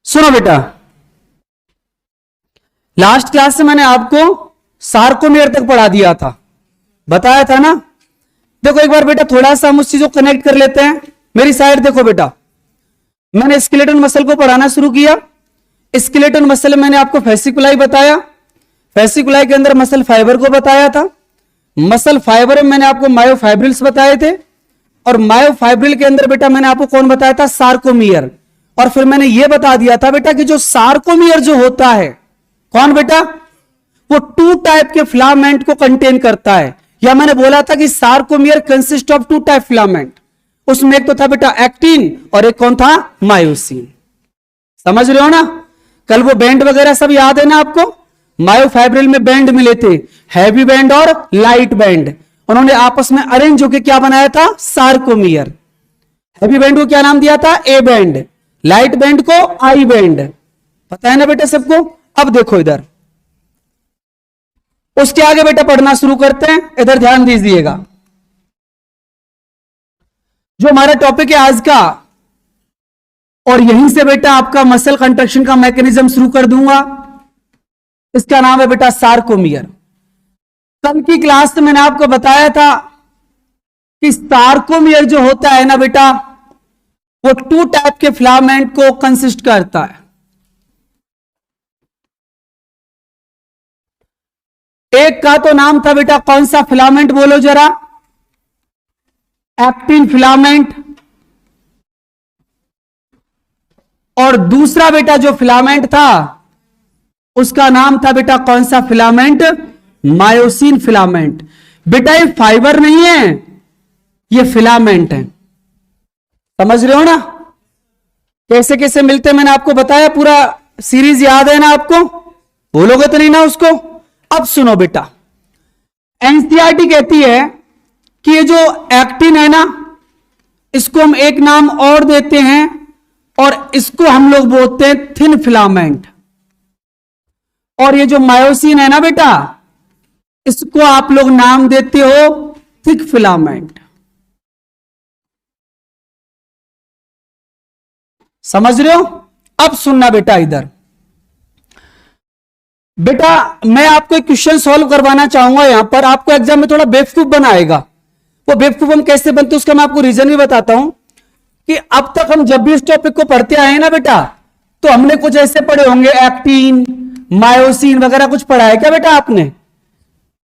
सुनो बेटा, last class से मैंने आपको सार्कोमियर तक पढ़ा दिया था, बताया था ना। देखो एक बार बेटा थोड़ा सा हम उस चीज को कनेक्ट कर लेते हैं। मेरी साइड देखो बेटा, मैंने स्केलेटन मसल को पढ़ाना शुरू किया। स्केलेटन मसल में मैंने आपको फेसिकुलाई बताया, फेसिकुलाई के अंदर मसल फाइबर को बताया था। मसल फाइबर में मैंने आपको मायोफाइब्रिल्स बताए थे, और मायोफाइब्रिल के अंदर बेटा मैंने आपको कौन बताया था, सार्कोमियर। और फिर मैंने यह बता दिया था बेटा कि जो सार्कोमियर जो होता है, कौन बेटा, वो 2 टाइप के फिलामेंट को कंटेन करता है। या मैंने बोला था कि sarcomere consist of 2 type filament. उसमें एक तो था बेटा एक्टिन और एक कौन था, मायोसिन। समझ रहे हो ना। कल वो बैंड वगैरह सब याद है ना आपको। मायोफाइब्रिल में बैंड मिले थे, हैवी बैंड और लाइट बैंड। उन्होंने आपस में अरेंज होकर क्या बनाया था, सार्कोमियर। हैवी बैंड को क्या नाम दिया था, ए बैंड। लाइट बैंड को आई बैंड। पता है ना बेटा सबको। अब देखो इधर, उसके आगे बेटा पढ़ना शुरू करते हैं। इधर ध्यान दीजिएगा, जो हमारा टॉपिक है आज का, और यहीं से बेटा आपका मसल कंट्रैक्शन का मैकेनिज्म शुरू कर दूंगा। इसका नाम है बेटा सार्कोमियर। कल की क्लास में मैंने आपको बताया था कि सार्कोमियर जो होता है ना बेटा, वो 2 टाइप के फिलामेंट को कंसिस्ट करता है। एक का तो नाम था बेटा, कौन सा फिलामेंट बोलो जरा, एक्टिन फिलामेंट। और दूसरा बेटा जो फिलामेंट था, उसका नाम था बेटा कौन सा फिलामेंट, मायोसिन फिलामेंट। बेटा ये फाइबर नहीं है, ये फिलामेंट है। समझ रहे हो ना। कैसे कैसे मिलते हैं मैंने आपको बताया, पूरा सीरीज याद है ना आपको, भूलोगे तो नहीं ना उसको। अब सुनो बेटा, एनसीईआरटी कहती है कि ये जो एक्टिन है ना, इसको हम एक नाम और देते हैं, और इसको हम लोग बोलते हैं थिन फिलामेंट। और ये जो मायोसिन है ना बेटा, इसको आप लोग नाम देते हो थिक फिलामेंट। समझ रहे हो। अब सुनना बेटा इधर, बेटा मैं आपको एक क्वेश्चन सॉल्व करवाना चाहूंगा। यहां पर आपको एग्जाम में थोड़ा बेवकूफ बनाएगा। वो बेवकूफ हम कैसे बनते हैं उसका मैं आपको रीजन भी बताता हूं। कि अब तक हम जब भी इस टॉपिक को पढ़ते आए हैं ना बेटा, तो हमने कुछ ऐसे पढ़े होंगे, एक्टिन, मायोसिन वगैरह कुछ पढ़ा है क्या बेटा आपने,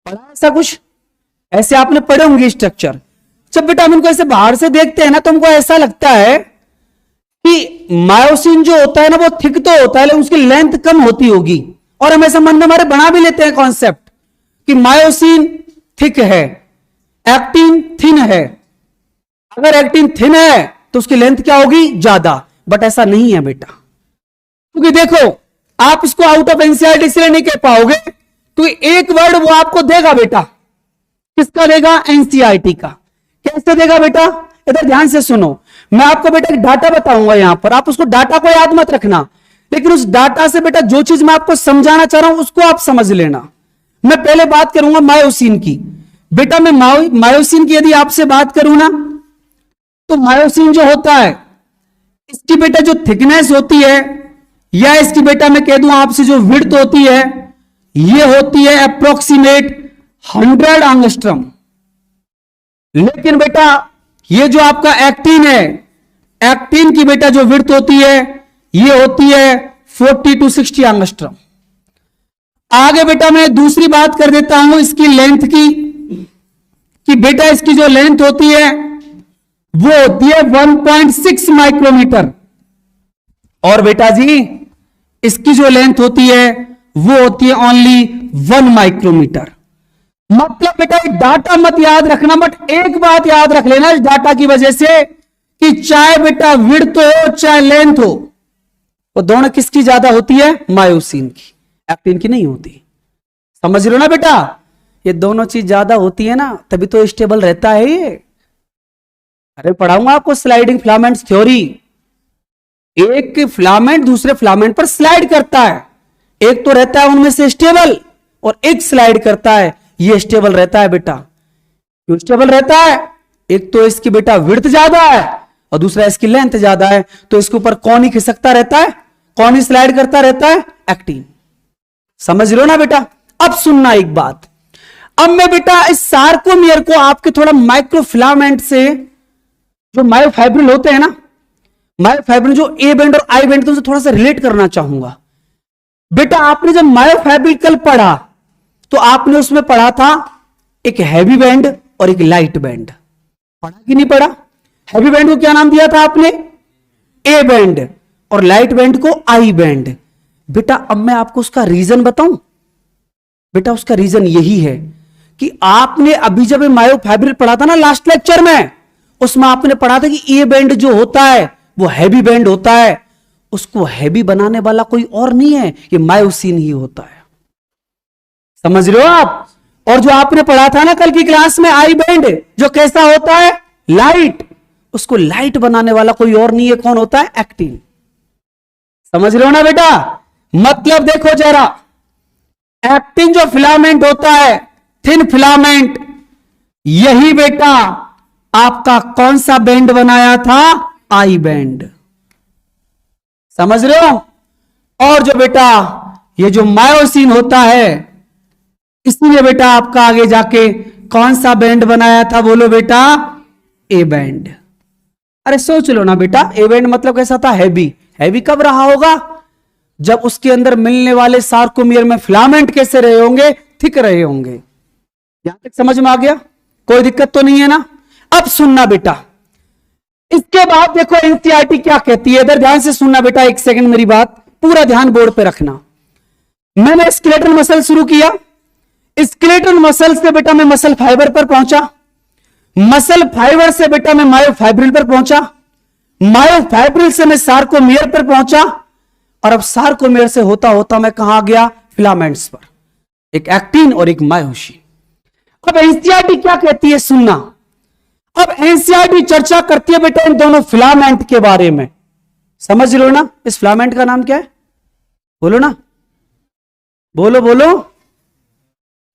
पढ़ा ऐसा कुछ, ऐसे आपने पढ़े होंगे स्ट्रक्चर। जब बेटा हम इनको ऐसे बाहर से देखते हैं ना, तो हमको ऐसा लगता है कि मायोसिन जो होता है ना, वो थिक तो होता है, लेकिन उसकी लेंथ कम होती होगी। और हम ऐसा मन में हमारे बना भी लेते हैं कॉन्सेप्ट कि मायोसिन थिक है, एक्टिन थिन है। अगर एक्टिन थिन है तो उसकी लेंथ क्या होगी, ज्यादा। बट ऐसा नहीं है बेटा, क्योंकि देखो आप इसको आउट ऑफ एनसीईआरटी इसलिए नहीं कह पाओगे, तो एक वर्ड वो आपको देगा बेटा, किसका देगा, एनसीईआरटी का। कैसे देगा बेटा, इधर ध्यान से सुनो। मैं आपको बेटा एक डाटा बताऊंगा यहां पर, आप उसको डाटा को याद मत रखना, लेकिन उस डाटा से बेटा जो चीज मैं आपको समझाना चाह रहा हूं उसको आप समझ लेना। मैं पहले बात करूंगा मायोसिन की। बेटा मैं मायोसिन की यदि आपसे बात करूं ना, तो मायोसिन जो होता है, इसकी बेटा जो थिकनेस होती है, या इसकी बेटा मैं कह दूं आपसे जो विड्थ होती है, ये होती है अप्रोक्सीमेट 100 एंगस्ट्रम। लेकिन बेटा ये जो आपका एक्टिन है, एक्टिन की बेटा जो विड्थ होती है, ये होती है 40 to 60 एंगस्ट्रम। आगे बेटा मैं दूसरी बात कर देता हूं इसकी लेंथ की, कि बेटा इसकी जो लेंथ होती है वो होती है 1.6 माइक्रोमीटर। और बेटा जी इसकी जो लेंथ होती है वो होती है ओनली 1 माइक्रोमीटर। मतलब बेटा डाटा मत याद रखना, बट एक बात याद रख लेना इस डाटा की वजह से, कि चाहे बेटा विड्थ हो चाहे लेंथ हो, वो दोनों किसकी ज्यादा होती है, मायोसिन की, एक्टिन की नहीं होती। समझ रहे हो ना बेटा, ये दोनों चीज ज्यादा होती है ना, तभी तो स्टेबल रहता है ये। अरे पढ़ाऊंगा आपको स्लाइडिंग फिलामेंट्स थ्योरी। एक फिलामेंट दूसरे फिलामेंट पर स्लाइड करता है, एक तो रहता है उनमें से स्टेबल, और एक स्लाइड करता है, ये स्टेबल रहता है बेटा। क्यों स्टेबल रहता है, एक तो इसकी बेटा विड्थ ज्यादा है और दूसरा इसकी लेंथ ज्यादा है, तो इसके ऊपर कौन ही खिसकता रहता है, कौन स्लाइड करता रहता है? एक्टिन। समझ लो ना बेटा। अब सुनना एक बात, अब मैं बेटा इस सार्कोमियर को आपके थोड़ा माइक्रोफिलामेंट से, जो मायोफाइब्रिल होते हैं ना, मायोफाइब्रिल जो ए बैंड और आई बैंड, तो उनसे थोड़ा सा रिलेट करना चाहूंगा। बेटा आपने जब मायोफाइब्रिल कल पढ़ा तो आपने उसमें पढ़ा था एक हैवी बैंड और एक लाइट बैंड, पढ़ा कि नहीं पढ़ा? हैवी बैंड को क्या नाम दिया था आपने? ए बैंड, और लाइट बैंड को आई बैंड। बेटा अब मैं आपको उसका रीजन बताऊं। बेटा उसका रीजन यही है कि आपने अभी जब मायोफाइब्रिल पढ़ा था ना लास्ट लेक्चर में, उसमें आपने पढ़ा था कि ए बैंड जो होता है वो हैवी बैंड होता है, उसको हैवी बनाने वाला कोई और नहीं है, ये मायोसिन ही होता है। समझ रहे हो आप? और जो आपने पढ़ा था ना कल की क्लास में आई बैंड, जो कैसा होता है? लाइट, उसको लाइट बनाने वाला कोई और नहीं है, कौन होता है? एक्टिन। समझ रहे हो ना बेटा? मतलब देखो जरा, एक्टिन जो फिलामेंट होता है, थिन फिलामेंट, यही बेटा आपका कौन सा बैंड बनाया था? I band. समझ रहे हो? और जो बेटा ये जो मायोसिन होता है, इसलिए बेटा आपका आगे जाके कौन सा बैंड बनाया था? बोलो बेटा, ए बैंड। अरे सोच लो ना बेटा, ए बैंड मतलब कैसा था? हैवी। हैवी कब रहा होगा? जब उसके अंदर मिलने वाले सार्कोमियर में फिलामेंट कैसे रहे होंगे? थिक रहे होंगे। यहां तक समझ में आ गया? कोई दिक्कत तो नहीं है ना? अब सुनना बेटा, इसके बाद देखो एनसीईआरटी क्या कहती है, इधर ध्यान से सुनना बेटा, एक सेकंड मेरी बात पूरा ध्यान बोर्ड पे रखना। मैंने स्केलेटल मसल शुरू किया, स्केलेटल मसल से बेटा मैं मसल फाइबर पर पहुंचा, मसल फाइबर से बेटा मैं मायोफाइब्रिल पर पहुंचा, मायोफाइब्रिल से मैं सार्कोमियर पर पहुंचा, और अब सार्कोमियर से होता होता मैं कहां गया? फिलामेंट्स पर, एक एक्टिन और एक मायोसिन। अब एनसीईआरटी क्या कहती है सुनना। अब एनसीईआरटी चर्चा करती है बेटा इन दोनों फिलामेंट के बारे में। समझ लो ना? इस फिलामेंट का नाम क्या है? बोलो ना, बोलो बोलो।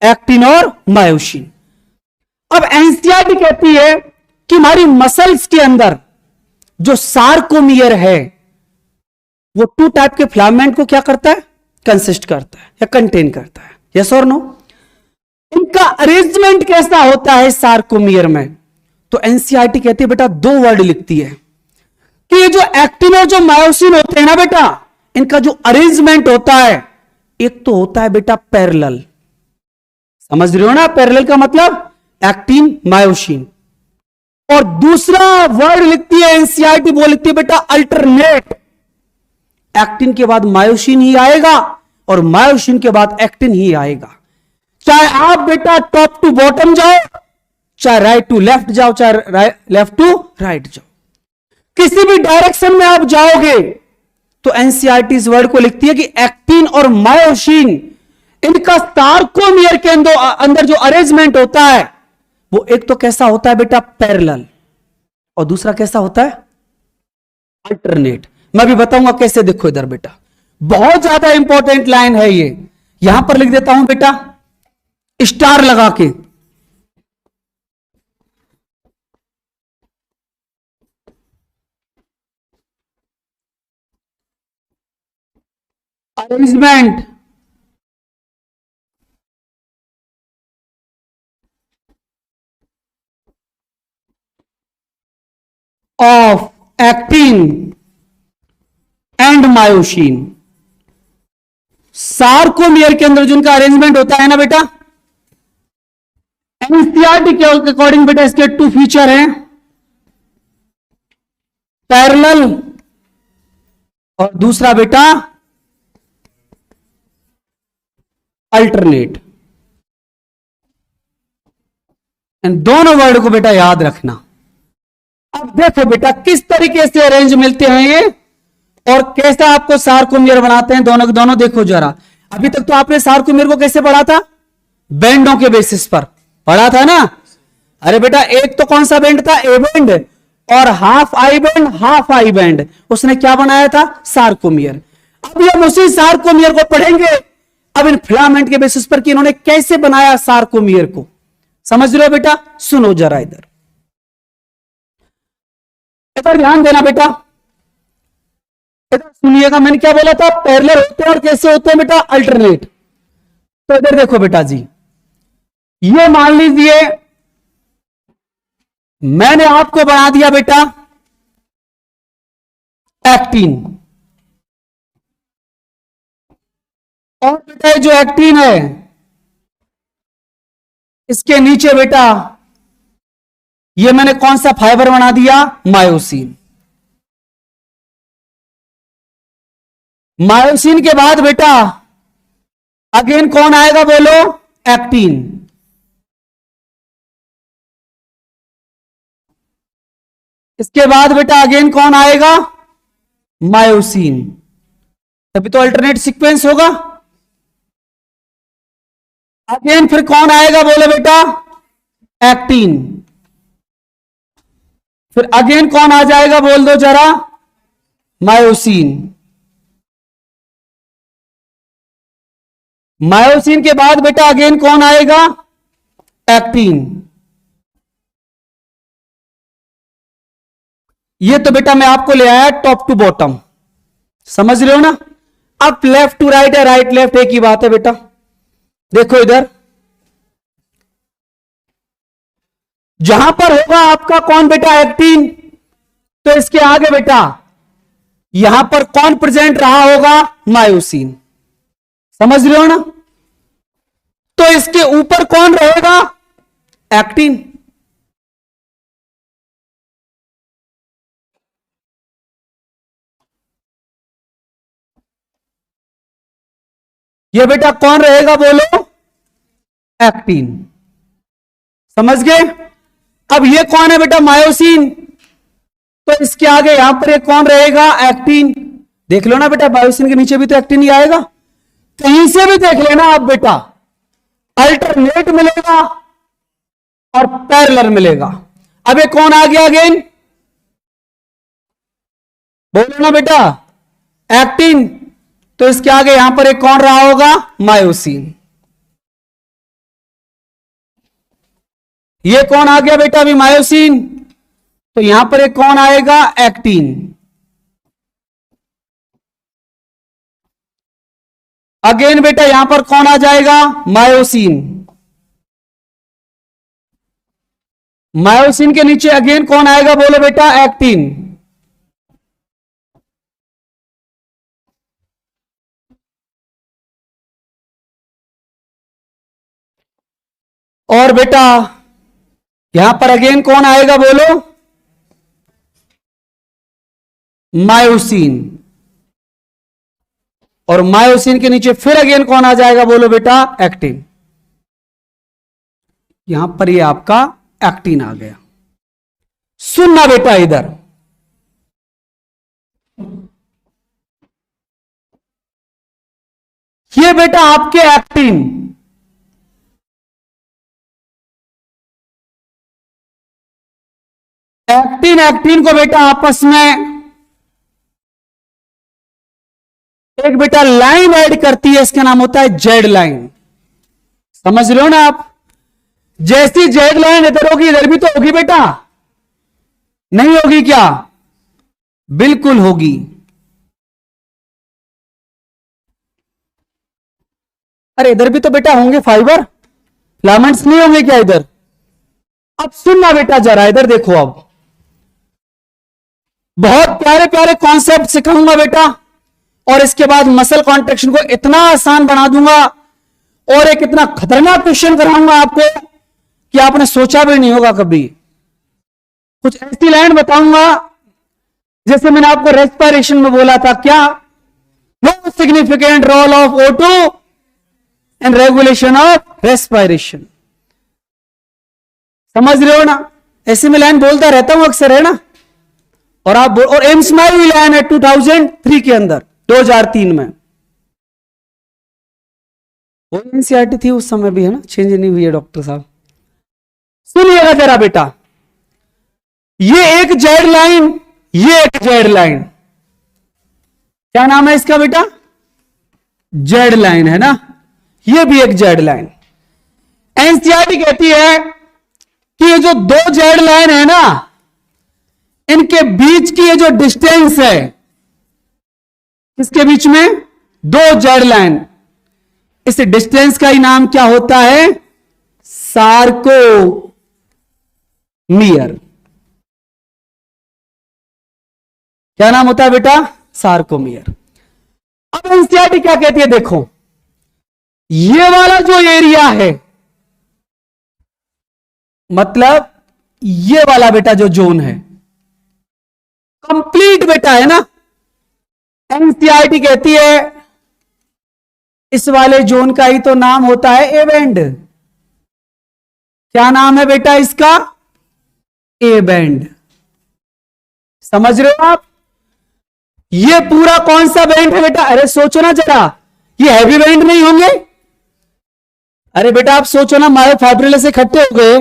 एक्टिन और मायोसिन। अब एनसीईआरटी कहती है कि हमारी मसल्स के अंदर जो सार्कोमियर है वो टू टाइप के फिलामेंट को क्या करता है? कंसिस्ट करता है या कंटेन करता है। यस और नो? इनका अरेंजमेंट कैसा होता है सार्कोमियर में? तो एनसीईआरटी कहती है बेटा, दो वर्ड लिखती है कि ये जो एक्टिन और जो मायोसिन होते हैं ना बेटा, इनका जो अरेंजमेंट होता है, एक तो होता है बेटा पैरेलल। समझ रहे हो ना? पैरेलल का मतलब एक्टिन मायोसिन। और दूसरा वर्ड लिखती है एनसीईआरटी, वो लिखती है बेटा अल्टरनेट। एक्टिन के बाद मायोसिन ही आएगा और मायोसिन के बाद एक्टिन ही आएगा। चाहे आप बेटा टॉप टू बॉटम जाओ, चाहे राइट टू लेफ्ट जाओ, चाहे लेफ्ट टू राइट जाओ, किसी भी डायरेक्शन में आप जाओगे तो एनसीईआरटी इस वर्ड को लिखती है कि एक्टिन और मायोसिन, इनका सार्कोमियर के अंदर जो अरेंजमेंट होता है वो एक तो कैसा होता है बेटा? पैरेलल, और दूसरा कैसा होता है? अल्टरनेट। मैं भी बताऊंगा कैसे। देखो इधर बेटा, बहुत ज्यादा इंपॉर्टेंट लाइन है ये, यहां पर लिख देता हूं बेटा स्टार लगा के। Arrangement of actin and myosin. Sarcomere के अंदर जिनका अरेंजमेंट होता है ना बेटा, एनसीईआरटी के अकॉर्डिंग बेटा इसके टू फीचर हैं, पैरेलल और दूसरा बेटा अल्टरनेट। इन दोनों वर्ड को बेटा याद रखना। अब देखो बेटा किस तरीके से अरेंज मिलते हैं ये और कैसे आपको सार्कोमियर बनाते हैं, दोनों के दोनों देखो जरा। अभी तक तो आपने सार्कोमियर को कैसे पढ़ा था? बैंडों के बेसिस पर पढ़ा था ना। अरे बेटा एक तो कौन सा बैंड था? ए बैंड, और half I band, half I band, उसने क्या बनाया था? सार्कोमियर। अब हम उसी सार्कोमियर को पढ़ेंगे अब इन फिलामेंट के बेसिस पर कि इन्होंने कैसे बनाया सार्कोमियर को। समझ रहे हो बेटा? सुनो जरा इधर ध्यान देना बेटा। इधर सुनिएगा, मैंने क्या बोला था, पैरेलल होते हैं और कैसे होते हैं बेटा, अल्टरनेट। तो इधर देखो बेटा जी, ये मान लीजिए मैंने आपको बना दिया बेटा एक्टीन, और बेटा जो एक्टीन है इसके नीचे बेटा ये मैंने कौन सा फाइबर बना दिया, मायोसिन। मायोसिन के बाद बेटा अगेन कौन आएगा बोलो, एक्टीन। इसके बाद बेटा अगेन कौन आएगा, मायोसिन। तभी तो अल्टरनेट सीक्वेंस होगा। अगेन फिर कौन आएगा बोले बेटा, एक्टीन। फिर अगेन कौन आ जाएगा बोल दो जरा, मायोसिन। मायोसिन के बाद बेटा अगेन कौन आएगा, एक्टीन। ये तो बेटा मैं आपको ले आया टॉप टू बॉटम, समझ रहे हो ना। अब लेफ्ट टू राइट है, राइट लेफ्ट एक ही बात है बेटा। देखो इधर जहां पर होगा आपका कौन बेटा, एक्टीन, तो इसके आगे बेटा यहां पर कौन प्रेजेंट रहा होगा, मायोसिन। समझ रहे हो ना। तो इसके ऊपर कौन रहेगा, एक्टीन। ये बेटा कौन रहेगा बोलो, एक्टीन। समझ गए। अब ये कौन है बेटा, मायोसिन। तो इसके आगे यहां पर एक कौन रहेगा, एक्टीन। देख लो ना बेटा, मायोसिन के नीचे भी तो एक्टीन ही आएगा। कहीं से भी देख लेना आप बेटा, अल्टरनेट मिलेगा और पैरेलल मिलेगा। अब एक कौन आ गया अगेन, बोलो ना बेटा, एक्टीन। तो इसके आगे यहां पर एक कौन रहा होगा, मायोसिन। ये कौन आ गया बेटा अभी, मायोसिन। तो यहां पर एक कौन आएगा, एक्टीन। अगेन बेटा यहां पर कौन आ जाएगा, मायोसिन। मायोसिन के नीचे अगेन कौन आएगा बोलो बेटा, एक्टीन। और बेटा यहां पर अगेन कौन आएगा बोलो, मायोसिन। और मायोसिन के नीचे फिर अगेन कौन आ जाएगा बोलो बेटा, एक्टिन। यहां पर ये आपका एक्टिन आ गया। सुनना बेटा इधर, ये बेटा आपके एक्टिन, एक्टिन एक्टिन को बेटा आपस में एक बेटा लाइन ऐड करती है, इसका नाम होता है जेड लाइन। समझ रहे हो ना आप। जैसी जेड लाइन इधर होगी इधर भी तो होगी बेटा, नहीं होगी क्या, बिल्कुल होगी। अरे इधर भी तो बेटा होंगे फाइबर, फिलामेंट्स नहीं होंगे क्या इधर। अब सुनना बेटा जरा इधर देखो, अब बहुत प्यारे प्यारे कॉन्सेप्ट सिखाऊंगा बेटा, और इसके बाद मसल कॉन्ट्रैक्शन को इतना आसान बना दूंगा और एक इतना खतरनाक क्वेश्चन कराऊंगा आपको कि आपने सोचा भी नहीं होगा कभी। कुछ ऐसी लाइन बताऊंगा जैसे मैंने आपको रेस्पिरेशन में बोला था, क्या, no significant role of O2 in regulation of respiration. समझ रहे हो ना। ऐसे में लाइन बोलता रहता हूं अक्सर, है ना। और आप और एम्स में भी लाइन है 2003 के अंदर, 2003 में। वो एनसीईआरटी थी उस समय भी, है ना, चेंज नहीं हुई है डॉक्टर साहब। सुनिएगा जरा बेटा, ये एक जेड लाइन, ये एक जेड लाइन, क्या नाम है इसका बेटा, जेड लाइन, है ना। ये भी एक जेड लाइन। एनसीईआरटी कहती है कि ये जो दो जेड लाइन है ना, इनके बीच की ये जो डिस्टेंस है किसके बीच में? दो जेड लाइन। इस डिस्टेंस का ही नाम क्या होता है? सार्कोमियर। क्या नाम होता है बेटा? सार्कोमियर। अब एनसीईआरटी क्या कहती है? देखो, ये वाला जो एरिया है, मतलब ये वाला बेटा जो जोन है, कंप्लीट बेटा है ना। एनसीईआरटी कहती है इस वाले जोन का ही तो नाम होता है ए बैंड। क्या नाम है बेटा इसका? A band. समझ रहे हो आप? ये पूरा कौन सा बैंड है बेटा? अरे सोचो ना जरा, ये हैवी बैंड नहीं होंगे? अरे बेटा आप सोचो ना, मायोफाइब्रिलस से इकट्ठे हो गए,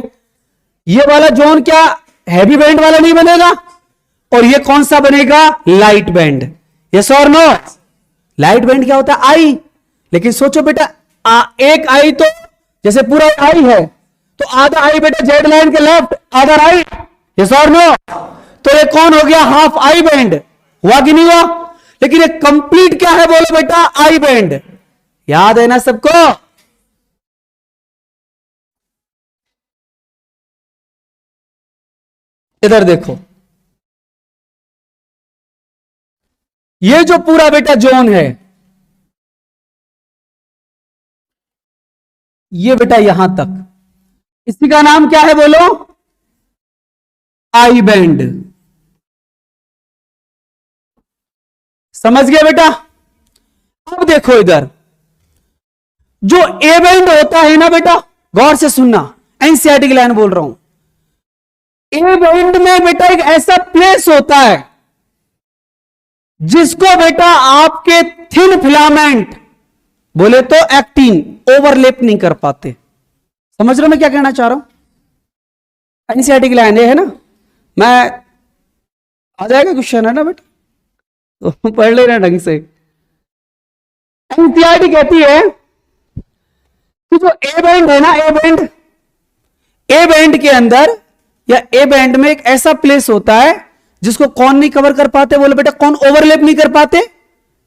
ये वाला जोन क्या हैवी बैंड वाला नहीं बनेगा? और ये कौन सा बनेगा? Light band. यस और नो? लाइट बैंड क्या होता है? आई। लेकिन सोचो बेटा, एक आई तो जैसे पूरा आई है, तो आधा आई बेटा जेड लाइन के लेफ्ट, आधा राइट। यस और नो? तो ये कौन हो गया? Half I band. हुआ कि नहीं हुआ? लेकिन ये कंप्लीट क्या है बोलो बेटा? I band. याद है ना सबको? इधर देखो, ये जो पूरा बेटा जोन है, ये बेटा यहां तक, इसी का नाम क्या है बोलो? I band. समझ गया बेटा? अब देखो इधर, जो ए बैंड होता है ना बेटा, गौर से सुनना, एनसीईआरटी की लाइन बोल रहा हूं। ए बैंड में बेटा एक ऐसा प्लेस होता है जिसको बेटा आपके थिन फिलामेंट बोले तो एक्टिन ओवरलैप नहीं कर पाते। समझ रहे हो मैं क्या कहना चाह रहा हूं? एनसीईआरटी की लाइन है ना, मैं आ जाएगा क्वेश्चन है ना बेटा, तो पढ़ ले रहे ढंग से। एनसीईआरटी कहती है कि जो ए बैंड है ना, ए बैंड के अंदर या ए बैंड में एक ऐसा प्लेस होता है जिसको कौन नहीं कवर कर पाते बोले बेटा? कौन ओवरलैप नहीं कर पाते?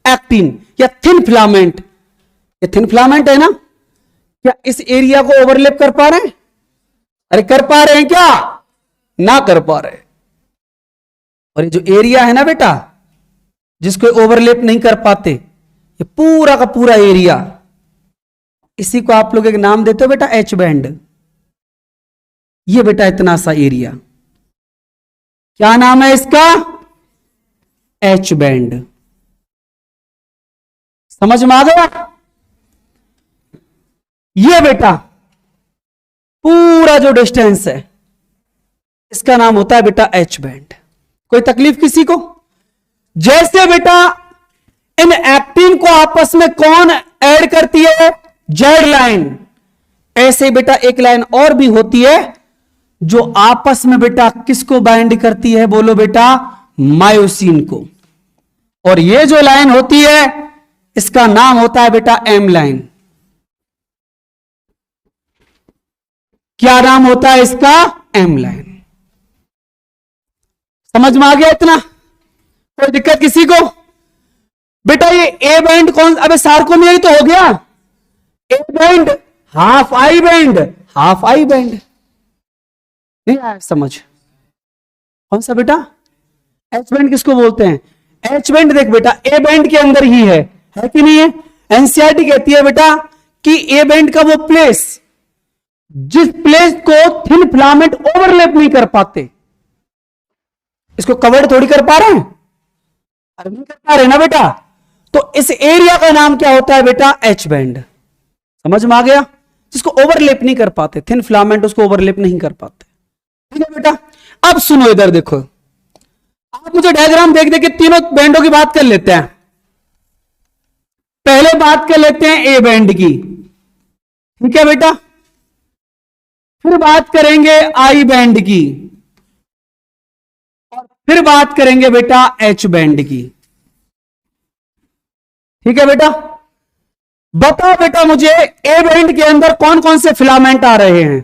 एक्टिन या थिन फिलामेंट। ये थिन फिलामेंट है ना, क्या इस एरिया को ओवरलैप कर पा रहे हैं? अरे कर पा रहे हैं क्या? ना कर पा रहे। और ये जो एरिया है ना बेटा जिसको ओवरलैप नहीं कर पाते, ये पूरा का पूरा एरिया, इसी को आप लोग एक नाम देते हो बेटा एच बैंड। ये बेटा इतना सा एरिया, क्या नाम है इसका? H band. समझ में आ गया? ये बेटा पूरा जो डिस्टेंस है, इसका नाम होता है बेटा एच बैंड। कोई तकलीफ किसी को? जैसे बेटा इन एक्टिन को आपस में कौन ऐड करती है? Z line. ऐसे बेटा एक लाइन और भी होती है जो आपस में बेटा किसको बाइंड करती है बोलो बेटा? मायोसिन को। और ये जो लाइन होती है इसका नाम होता है बेटा एम लाइन। क्या नाम होता है इसका? M line. समझ में आ गया इतना? कोई दिक्कत किसी को? बेटा ये ए बैंड कौन? अबे सार्कोमियर तो हो गया। A band half I band, half I band. नहीं आया समझ? कौन सा बेटा? एच बैंड किसको बोलते हैं? एच बैंड देख बेटा ए बैंड के अंदर ही है कि नहीं है? एनसीईआरटी कहती है बेटा कि ए बैंड का वो प्लेस जिस प्लेस को थिन फिलामेंट ओवरलैप नहीं कर पाते, इसको कवर थोड़ी कर पा रहे हैं? अरे नहीं कर पा रहे ना बेटा, तो इस एरिया का नाम क्या होता है बेटा? H band. समझ में आ गया? जिसको ओवरलैप नहीं कर पाते, थिन फिलामेंट उसको ओवरलैप नहीं कर पाते। ठीक है बेटा? अब सुनो इधर देखो, आप मुझे डायग्राम देख देख के तीनों बैंडों की बात कर लेते हैं। पहले बात कर लेते हैं ए बैंड की, ठीक है बेटा? फिर बात करेंगे आई बैंड की, और फिर बात करेंगे बेटा एच बैंड की। ठीक है बेटा? बताओ बेटा मुझे ए बैंड के अंदर कौन कौन से फिलामेंट आ रहे हैं?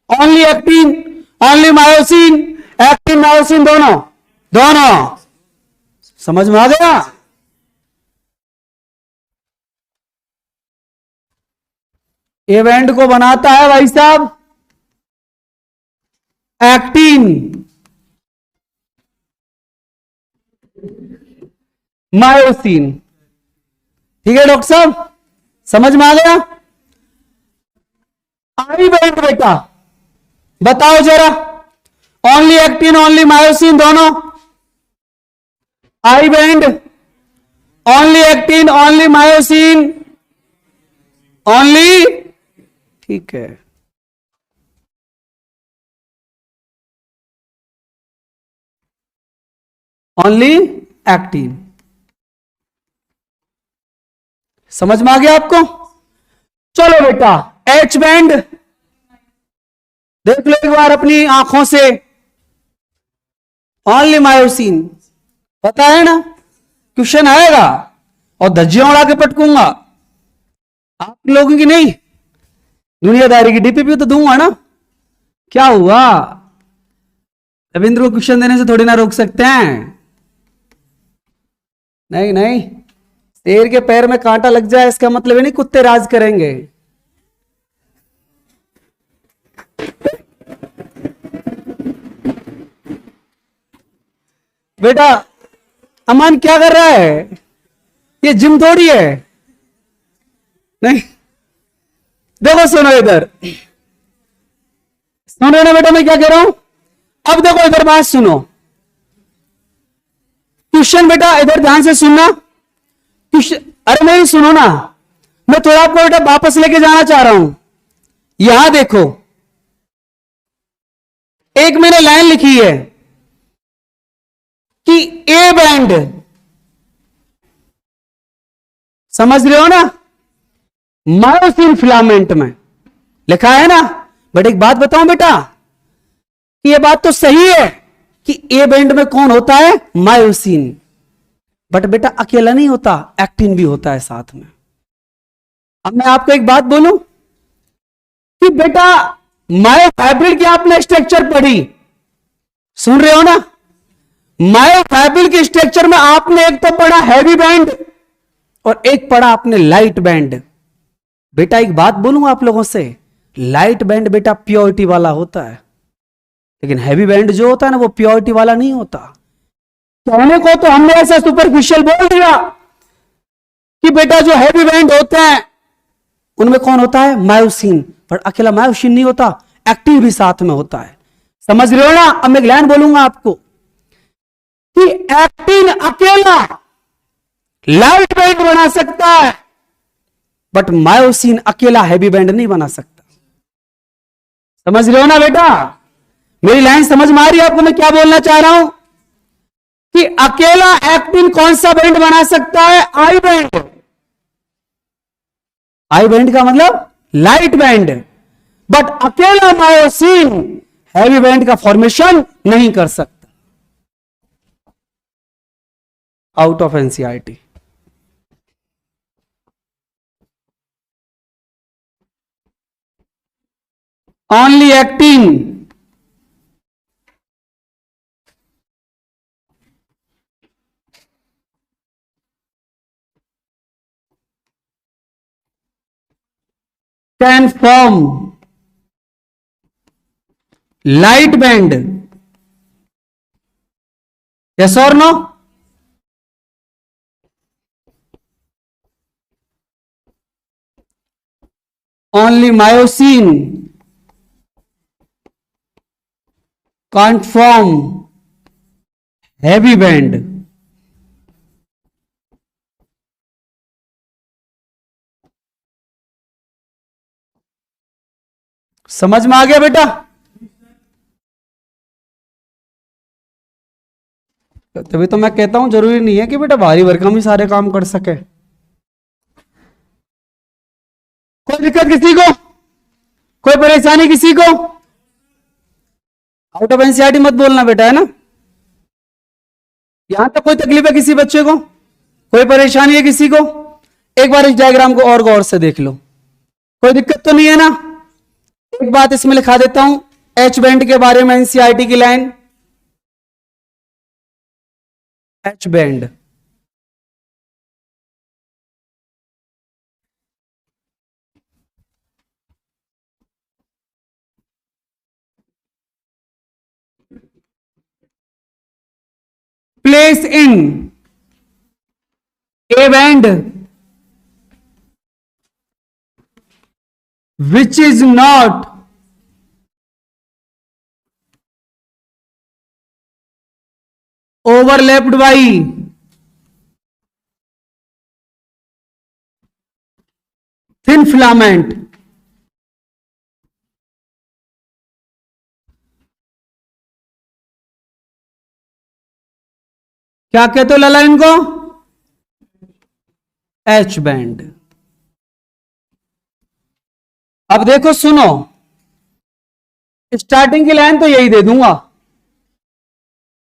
Only actin, only myosin, actin myosin दोनों? दोनों। समझ में आ गया? ए बैंड को बनाता है भाई साहब एक्टिन, मायोसिन। ठीक है डॉक्टर साहब, समझ में आ गया? आई बैंड बेटा बताओ जरा, ओनली एक्टिन ओनली मायोसिन दोनों? I band only actin only myosin only, ठीक है। ओनली एक्टिन, समझ में आ गया आपको? चलो बेटा एच बैंड देख लो एक बार अपनी आंखों से, ओनली मायोसिन, पता है ना? क्वेश्चन आएगा और धज्जियां उड़ा के पटकूंगा आप लोगों की, नहीं दुनियादारी की डीपीपी तो दूंगा ना। क्या हुआ, रविंद्र को क्वेश्चन देने से थोड़ी ना रोक सकते हैं। नहीं नहीं, शेर के पैर में कांटा लग जाए इसका मतलब नहीं कुत्ते राज करेंगे। बेटा अमन क्या कर रहा है, ये जिम थोड़ी है। नहीं देखो सुनो इधर, सुनो ना बेटा मैं क्या कह रहा हूं। अब देखो इधर बात सुनो, क्वेश्चन बेटा इधर ध्यान से सुनना। क्वेश्चन, अरे नहीं सुनो ना, मैं थोड़ा आपको बेटा वापस लेके जाना चाह रहा हूं। यहां देखो एक मैंने लाइन लिखी है कि ए बैंड, समझ रहे हो ना, मायोसिन फिलामेंट में लिखा है ना। बट एक बात बताऊं बेटा, ये बात तो सही है कि ए बैंड में कौन होता है, मायोसिन। बट बेटा अकेला नहीं होता, एक्टिन भी होता है साथ में। अब मैं आपको एक बात बोलूं कि बेटा मायोफाइब्रिल की आपने स्ट्रक्चर पढ़ी, सुन रहे हो ना? मायोफाइब्रिल के स्ट्रक्चर में आपने एक तो पढ़ा हैवी बैंड और एक पढ़ा आपने लाइट बैंड। बेटा एक बात बोलूं आप लोगों से, लाइट बैंड बेटा प्योरिटी वाला होता है, लेकिन हैवी बैंड जो होता है ना वो प्योरिटी वाला नहीं होता। कहने को तो हमने ऐसा सुपरफिशियल बोल दिया कि बेटा जो हैवी बैंड होते हैं उनमें कौन होता है, मायोसिन। पर अकेला मायोसिन नहीं होता, एक्टिन भी साथ में होता है। समझ रहे हो ना? अब मैं एक लाइन बोलूंगा आपको कि एक्टिन अकेला लाइट बैंड बना सकता है, बट मायोसिन अकेला हैवी बैंड नहीं बना सकता। समझ रहे हो ना बेटा? मेरी लाइन समझ में आ रही है आपको मैं क्या बोलना चाह रहा हूं? कि अकेला एक्टिन कौन सा बैंड बना सकता है, आई बैंड। आई बैंड का मतलब लाइट बैंड, बट अकेला मायोसिन हैवी बैंड का फॉर्मेशन नहीं कर सकता। Out of NCERT. Only actin can form light band, yes or no? Only myosin can't form heavy band. समझ में आ गया बेटा? तभी तो मैं कहता हूं जरूरी नहीं है कि बेटा भारी भरकम ही सारे काम कर सके। कोई दिक्कत किसी को, कोई परेशानी किसी को? आउट ऑफ एनसीईआरटी मत बोलना बेटा, है ना? यहां तक कोई तकलीफ है किसी बच्चे को, कोई परेशानी है किसी को? एक बार इस डायग्राम को और गौर से देख लो, कोई दिक्कत तो नहीं है ना? एक बात इसमें लिखा देता हूं एच बैंड के बारे में, एनसीईआरटी की line, H band place in A band which is not overlapped by thin filament. क्या कहते हो लाला इनको? H band. अब देखो सुनो, स्टार्टिंग की लाइन तो यही दे दूंगा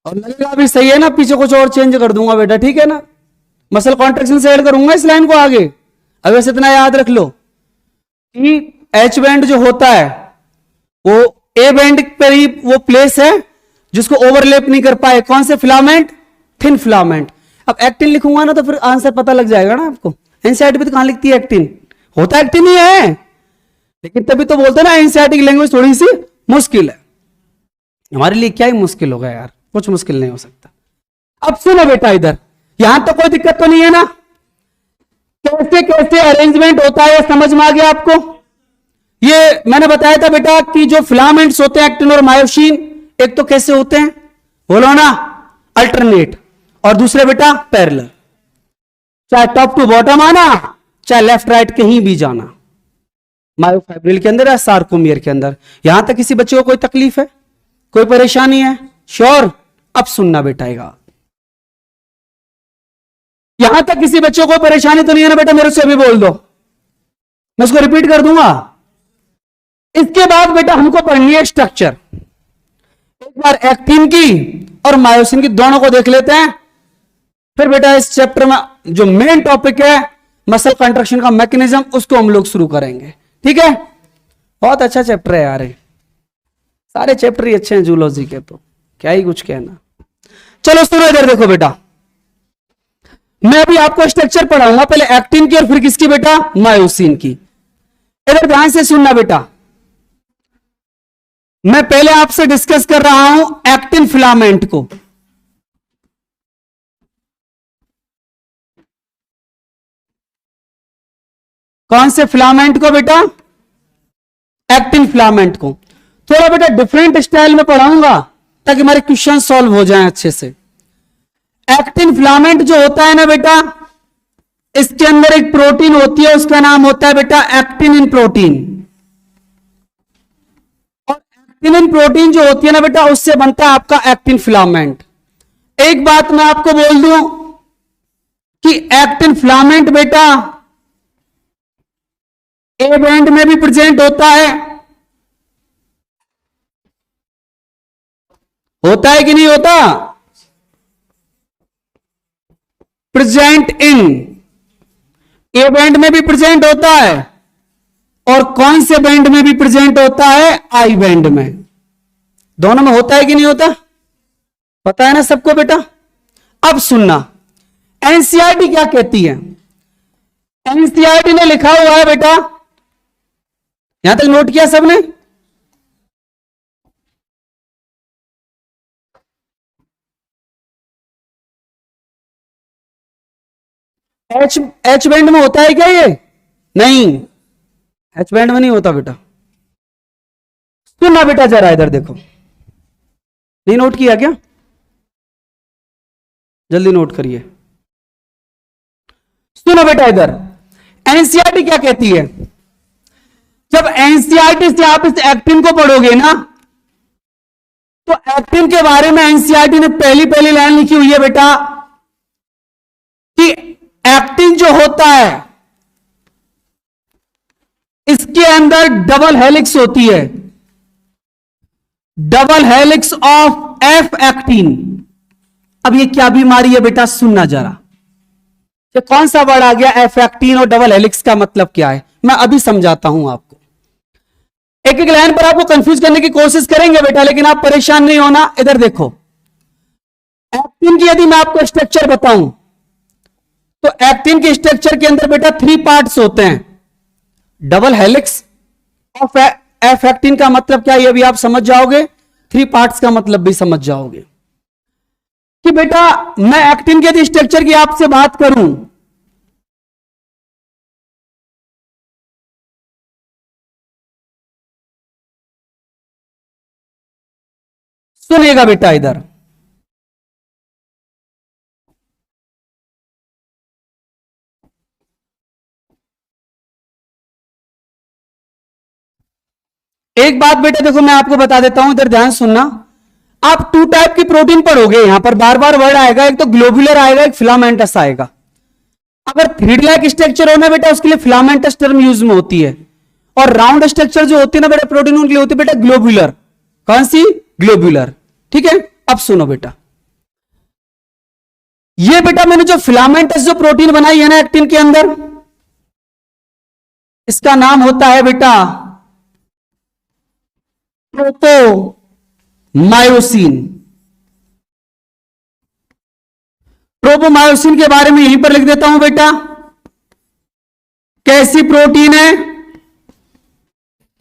और लगेगा भी सही है ना, पीछे कुछ और चेंज कर दूंगा बेटा, ठीक है ना। मसल कॉन्ट्रैक्शन से ऐड करूंगा इस लाइन को आगे। अब वैसे इतना याद रख लो कि एच बैंड जो होता है वो ए बैंड पर ही वो प्लेस है जिसको ओवरलैप नहीं कर पाए। कौन से फिलामेंट? Thin filament. अब एक्टिन लिखूंगा ना तो फिर आंसर पता लग जाएगा ना आपको। एनसीईआरटी भी तो कहां लिखती है एक्टिन? होता एक्टिन ही है, लेकिन तभी तो बोलते हैं ना एनसीईआरटी की लैंग्वेज थोड़ी सी मुश्किल है। हमारे लिए क्या ही मुश्किल होगा यार, कुछ मुश्किल नहीं हो सकता। अब सुनो बेटा, इधर यहां तो कोई दिक्कत तो नहीं है ना? कैसे कैसे अरेंजमेंट होता है समझ में आ गया आपको? ये मैंने बताया था बेटा कि जो फिलामेंट्स होते हैं एक्टिन और मायोसिन, एक तो कैसे होते हैं बोलो ना, अल्टरनेट, और दूसरे बेटा पैरेलल। चाहे टॉप टू बॉटम आना, चाहे लेफ्ट राइट कहीं भी जाना, मायोफाइब्रिल के अंदर या सार्कोमियर के अंदर। यहां तक किसी बच्चे को कोई तकलीफ है, कोई परेशानी है? श्योर? अब सुनना बेटाएगा, यहां तक किसी बच्चे को परेशानी तो नहीं है ना बेटा? मेरे से अभी बोल दो, मैं उसको रिपीट कर दूंगा। इसके बाद बेटा हमको पढ़नी है स्ट्रक्चर। एक बार एक्टिन की और मायोसिन की दोनों को देख लेते हैं, फिर बेटा इस चैप्टर में जो मेन टॉपिक है मसल कंट्रैक्शन का मैकेनिज्म, उसको हम लोग शुरू करेंगे, ठीक है? बहुत अच्छा चैप्टर है यार, सारे चैप्टर ही अच्छे हैं जूलॉजी के, तो क्या ही कुछ कहना। चलो सुनो इधर देखो बेटा, मैं अभी आपको स्ट्रक्चर पढ़ाऊंगा, पहले एक्टिन की और फिर किसकी बेटा? मायोसिन की। इधर ध्यान से सुनना बेटा, मैं पहले आपसे डिस्कस कर रहा हूं एक्टिन फिलामेंट को। कौन से फिलामेंट को बेटा? एक्टिन फिलामेंट को। थोड़ा बेटा डिफरेंट स्टाइल में पढ़ाऊंगा ताकि हमारे क्वेश्चन सॉल्व हो जाएं अच्छे से। एक्टिन फिलामेंट जो होता है ना बेटा, इसके अंदर एक प्रोटीन होती है, उसका नाम होता है बेटा एक्टिनिन प्रोटीन। और एक्टिनिन प्रोटीन जो होती है ना बेटा, उससे बनता है आपका एक्टिन फिलामेंट। एक बात मैं आपको बोल दूं कि एक्टिन फिलामेंट बेटा ए बैंड में भी प्रेजेंट होता है कि नहीं होता? प्रेजेंट इन ए बैंड में भी प्रेजेंट होता है, और कौन से बैंड में भी प्रेजेंट होता है? आई बैंड में। दोनों में होता है कि नहीं होता? पता है ना सबको बेटा? अब सुनना, एनसीईआरटी क्या कहती है? एनसीईआरटी ने लिखा हुआ है बेटा, यहां तक नोट किया सबने? एच बैंड में होता है क्या ये? नहीं, एच बैंड में नहीं होता बेटा। सुनना बेटा जरा, इधर देखो, नहीं नोट किया क्या? जल्दी नोट करिए। सुनो बेटा, इधर एनसीईआरटी क्या कहती है? जब एनसीईआरटी से आप इस एक्टिन को पढ़ोगे ना, तो एक्टिन के बारे में एनसीईआरटी ने पहली लाइन लिखी हुई है बेटा कि एक्टिन जो होता है इसके अंदर डबल हेलिक्स होती है, double helix of F actin. अब ये क्या बीमारी है बेटा? सुनना जरा, ये कौन सा वर्ड आ गया? एफ एक्टिन और डबल हेलिक्स का मतलब क्या है? मैं अभी समझाता हूं आपको। एक एक लाइन पर आपको कंफ्यूज करने की कोशिश करेंगे बेटा, लेकिन आप परेशान नहीं होना। इधर देखो, एक्टिन की यदि मैं आपको स्ट्रक्चर बताऊं तो एक्टिन के स्ट्रक्चर के अंदर बेटा 3 पार्ट्स होते हैं। Double helix of F actin का मतलब क्या है ये भी आप समझ जाओगे, 3 पार्ट्स का मतलब भी समझ जाओगे। कि बेटा मैं एक्टिन के स्ट्रक्चर की आपसे बात करूं, सुनिएगा बेटा इधर, एक बात बेटा देखो मैं आपको बता देता हूं, इधर ध्यान सुनना। आप टू टाइप की प्रोटीन पढ़ोगे, यहां पर बार बार वर्ड आएगा, एक तो ग्लोबुलर आएगा, एक फिलामेंटस आएगा। अगर थ्रीड लाइक स्ट्रक्चर होना बेटा उसके लिए फिलामेंटस टर्म यूज में होती है, और राउंड स्ट्रक्चर जो होती है ना बेटा प्रोटीन, उनके लिए होती है बेटा ग्लोबुलर। कौन सी? ग्लोबुलर। ठीक है, अब सुनो बेटा, ये बेटा मैंने जो फिलामेंटस जो प्रोटीन बनाई है ना एक्टिन के अंदर, इसका नाम होता है बेटा ट्रोपोमायोसिन। ट्रोपोमायोसिन के बारे में यहीं पर लिख देता हूं बेटा, कैसी प्रोटीन है?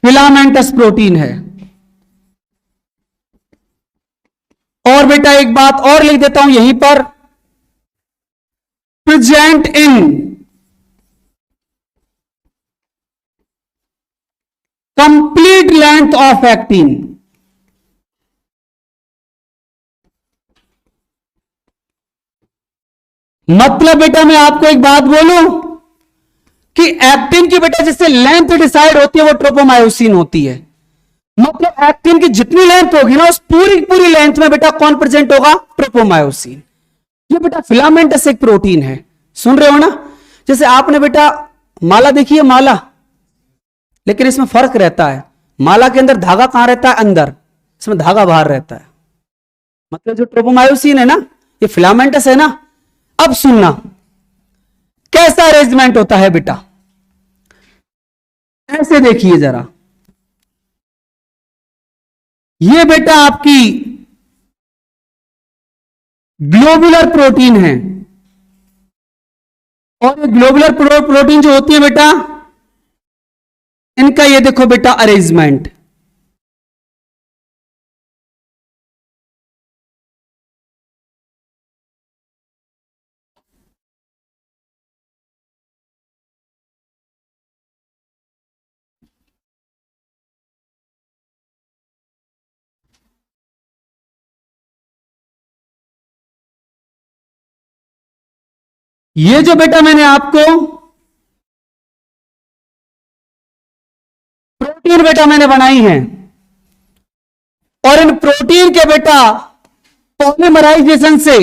फिलामेंटस प्रोटीन है। और बेटा एक बात और लिख देता हूं यहीं पर, present in complete length of actin. मतलब बेटा मैं आपको एक बात बोलूं कि एक्टिन की बेटा जिससे लेंथ डिसाइड होती है वो ट्रोपोमायोसिन होती है। मतलब एक्टिन की जितनी लेंथ होगी ना उस पूरी पूरी लेंथ में बेटा कौन प्रेजेंट होगा? ट्रोपोमायोसिन। ये बेटा फिलामेंटस एक प्रोटीन है, सुन रहे हो ना? जैसे आपने बेटा माला देखी है, माला, लेकिन इसमें फर्क रहता है, माला के अंदर धागा कहां रहता है? अंदर, इसमें धागा बाहर रहता है। मतलब जो ट्रोपोमायोसिन है ना, ये फिलामेंटस है ना। अब सुनना कैसा अरेंजमेंट होता है बेटा, ऐसे देखिए जरा, ये बेटा आपकी ग्लोबुलर प्रोटीन है, और ये ग्लोबुलर प्रोटीन जो होती है बेटा, इनका ये देखो बेटा अरेंजमेंट। ये जो बेटा मैंने आपको प्रोटीन बेटा मैंने बनाई है, और इन प्रोटीन के बेटा पॉलीमराइजेशन से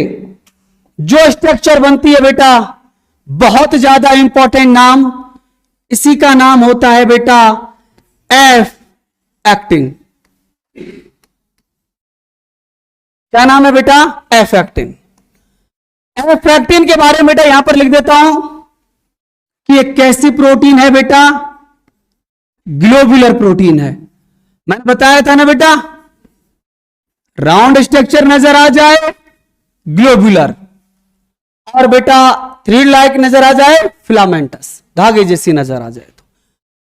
जो स्ट्रक्चर बनती है बेटा, बहुत ज्यादा इंपॉर्टेंट नाम, इसी का नाम होता है बेटा एफ एक्टिन। क्या नाम है बेटा? F actin. एफ एक्टिन के बारे में बेटा यहां पर लिख देता हूं कि एक कैसी प्रोटीन है बेटा? ग्लोबुलर प्रोटीन है। मैंने बताया था ना बेटा, राउंड स्ट्रक्चर नजर आ जाए ग्लोबुलर, और बेटा थ्रीड लाइक नजर आ जाए फिलामेंटस, धागे जैसी नजर आ जाए। तो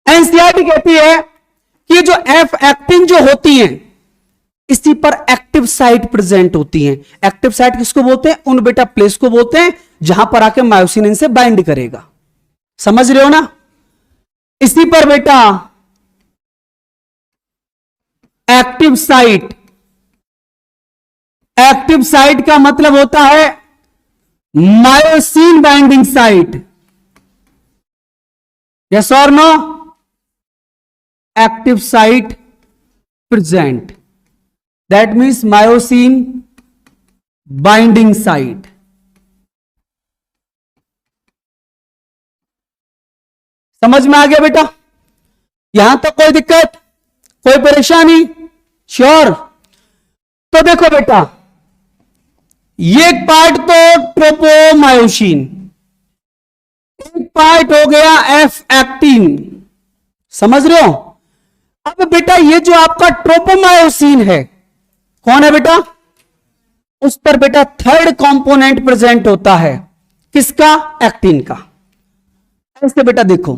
एनसीईआरटी कहती है कि जो एफ एक्टिन जो होती है, इसी पर एक्टिव साइट प्रेजेंट होती हैं। एक्टिव साइट किसको बोलते हैं? उन बेटा प्लेस को बोलते हैं जहां पर आके मायोसिन इनसे बाइंड करेगा। समझ रहे हो ना? इसी पर बेटा एक्टिव साइट, एक्टिव साइट का मतलब होता है मायोसिन बाइंडिंग साइट। यस और no? Active site present, that means myosin binding site. समझ में आ गया बेटा? यहां तक कोई दिक्कत, कोई परेशानी? श्योर? तो देखो बेटा, ये पार्ट तो ट्रोपोमायोसिन, एक पार्ट हो गया एफ एक्टिन। समझ रहे हो? अब बेटा ये जो आपका ट्रोपोमायोसिन है, कौन है बेटा? उस पर बेटा थर्ड कंपोनेंट प्रेजेंट होता है, किसका? एक्टिन का। ऐसे बेटा देखो,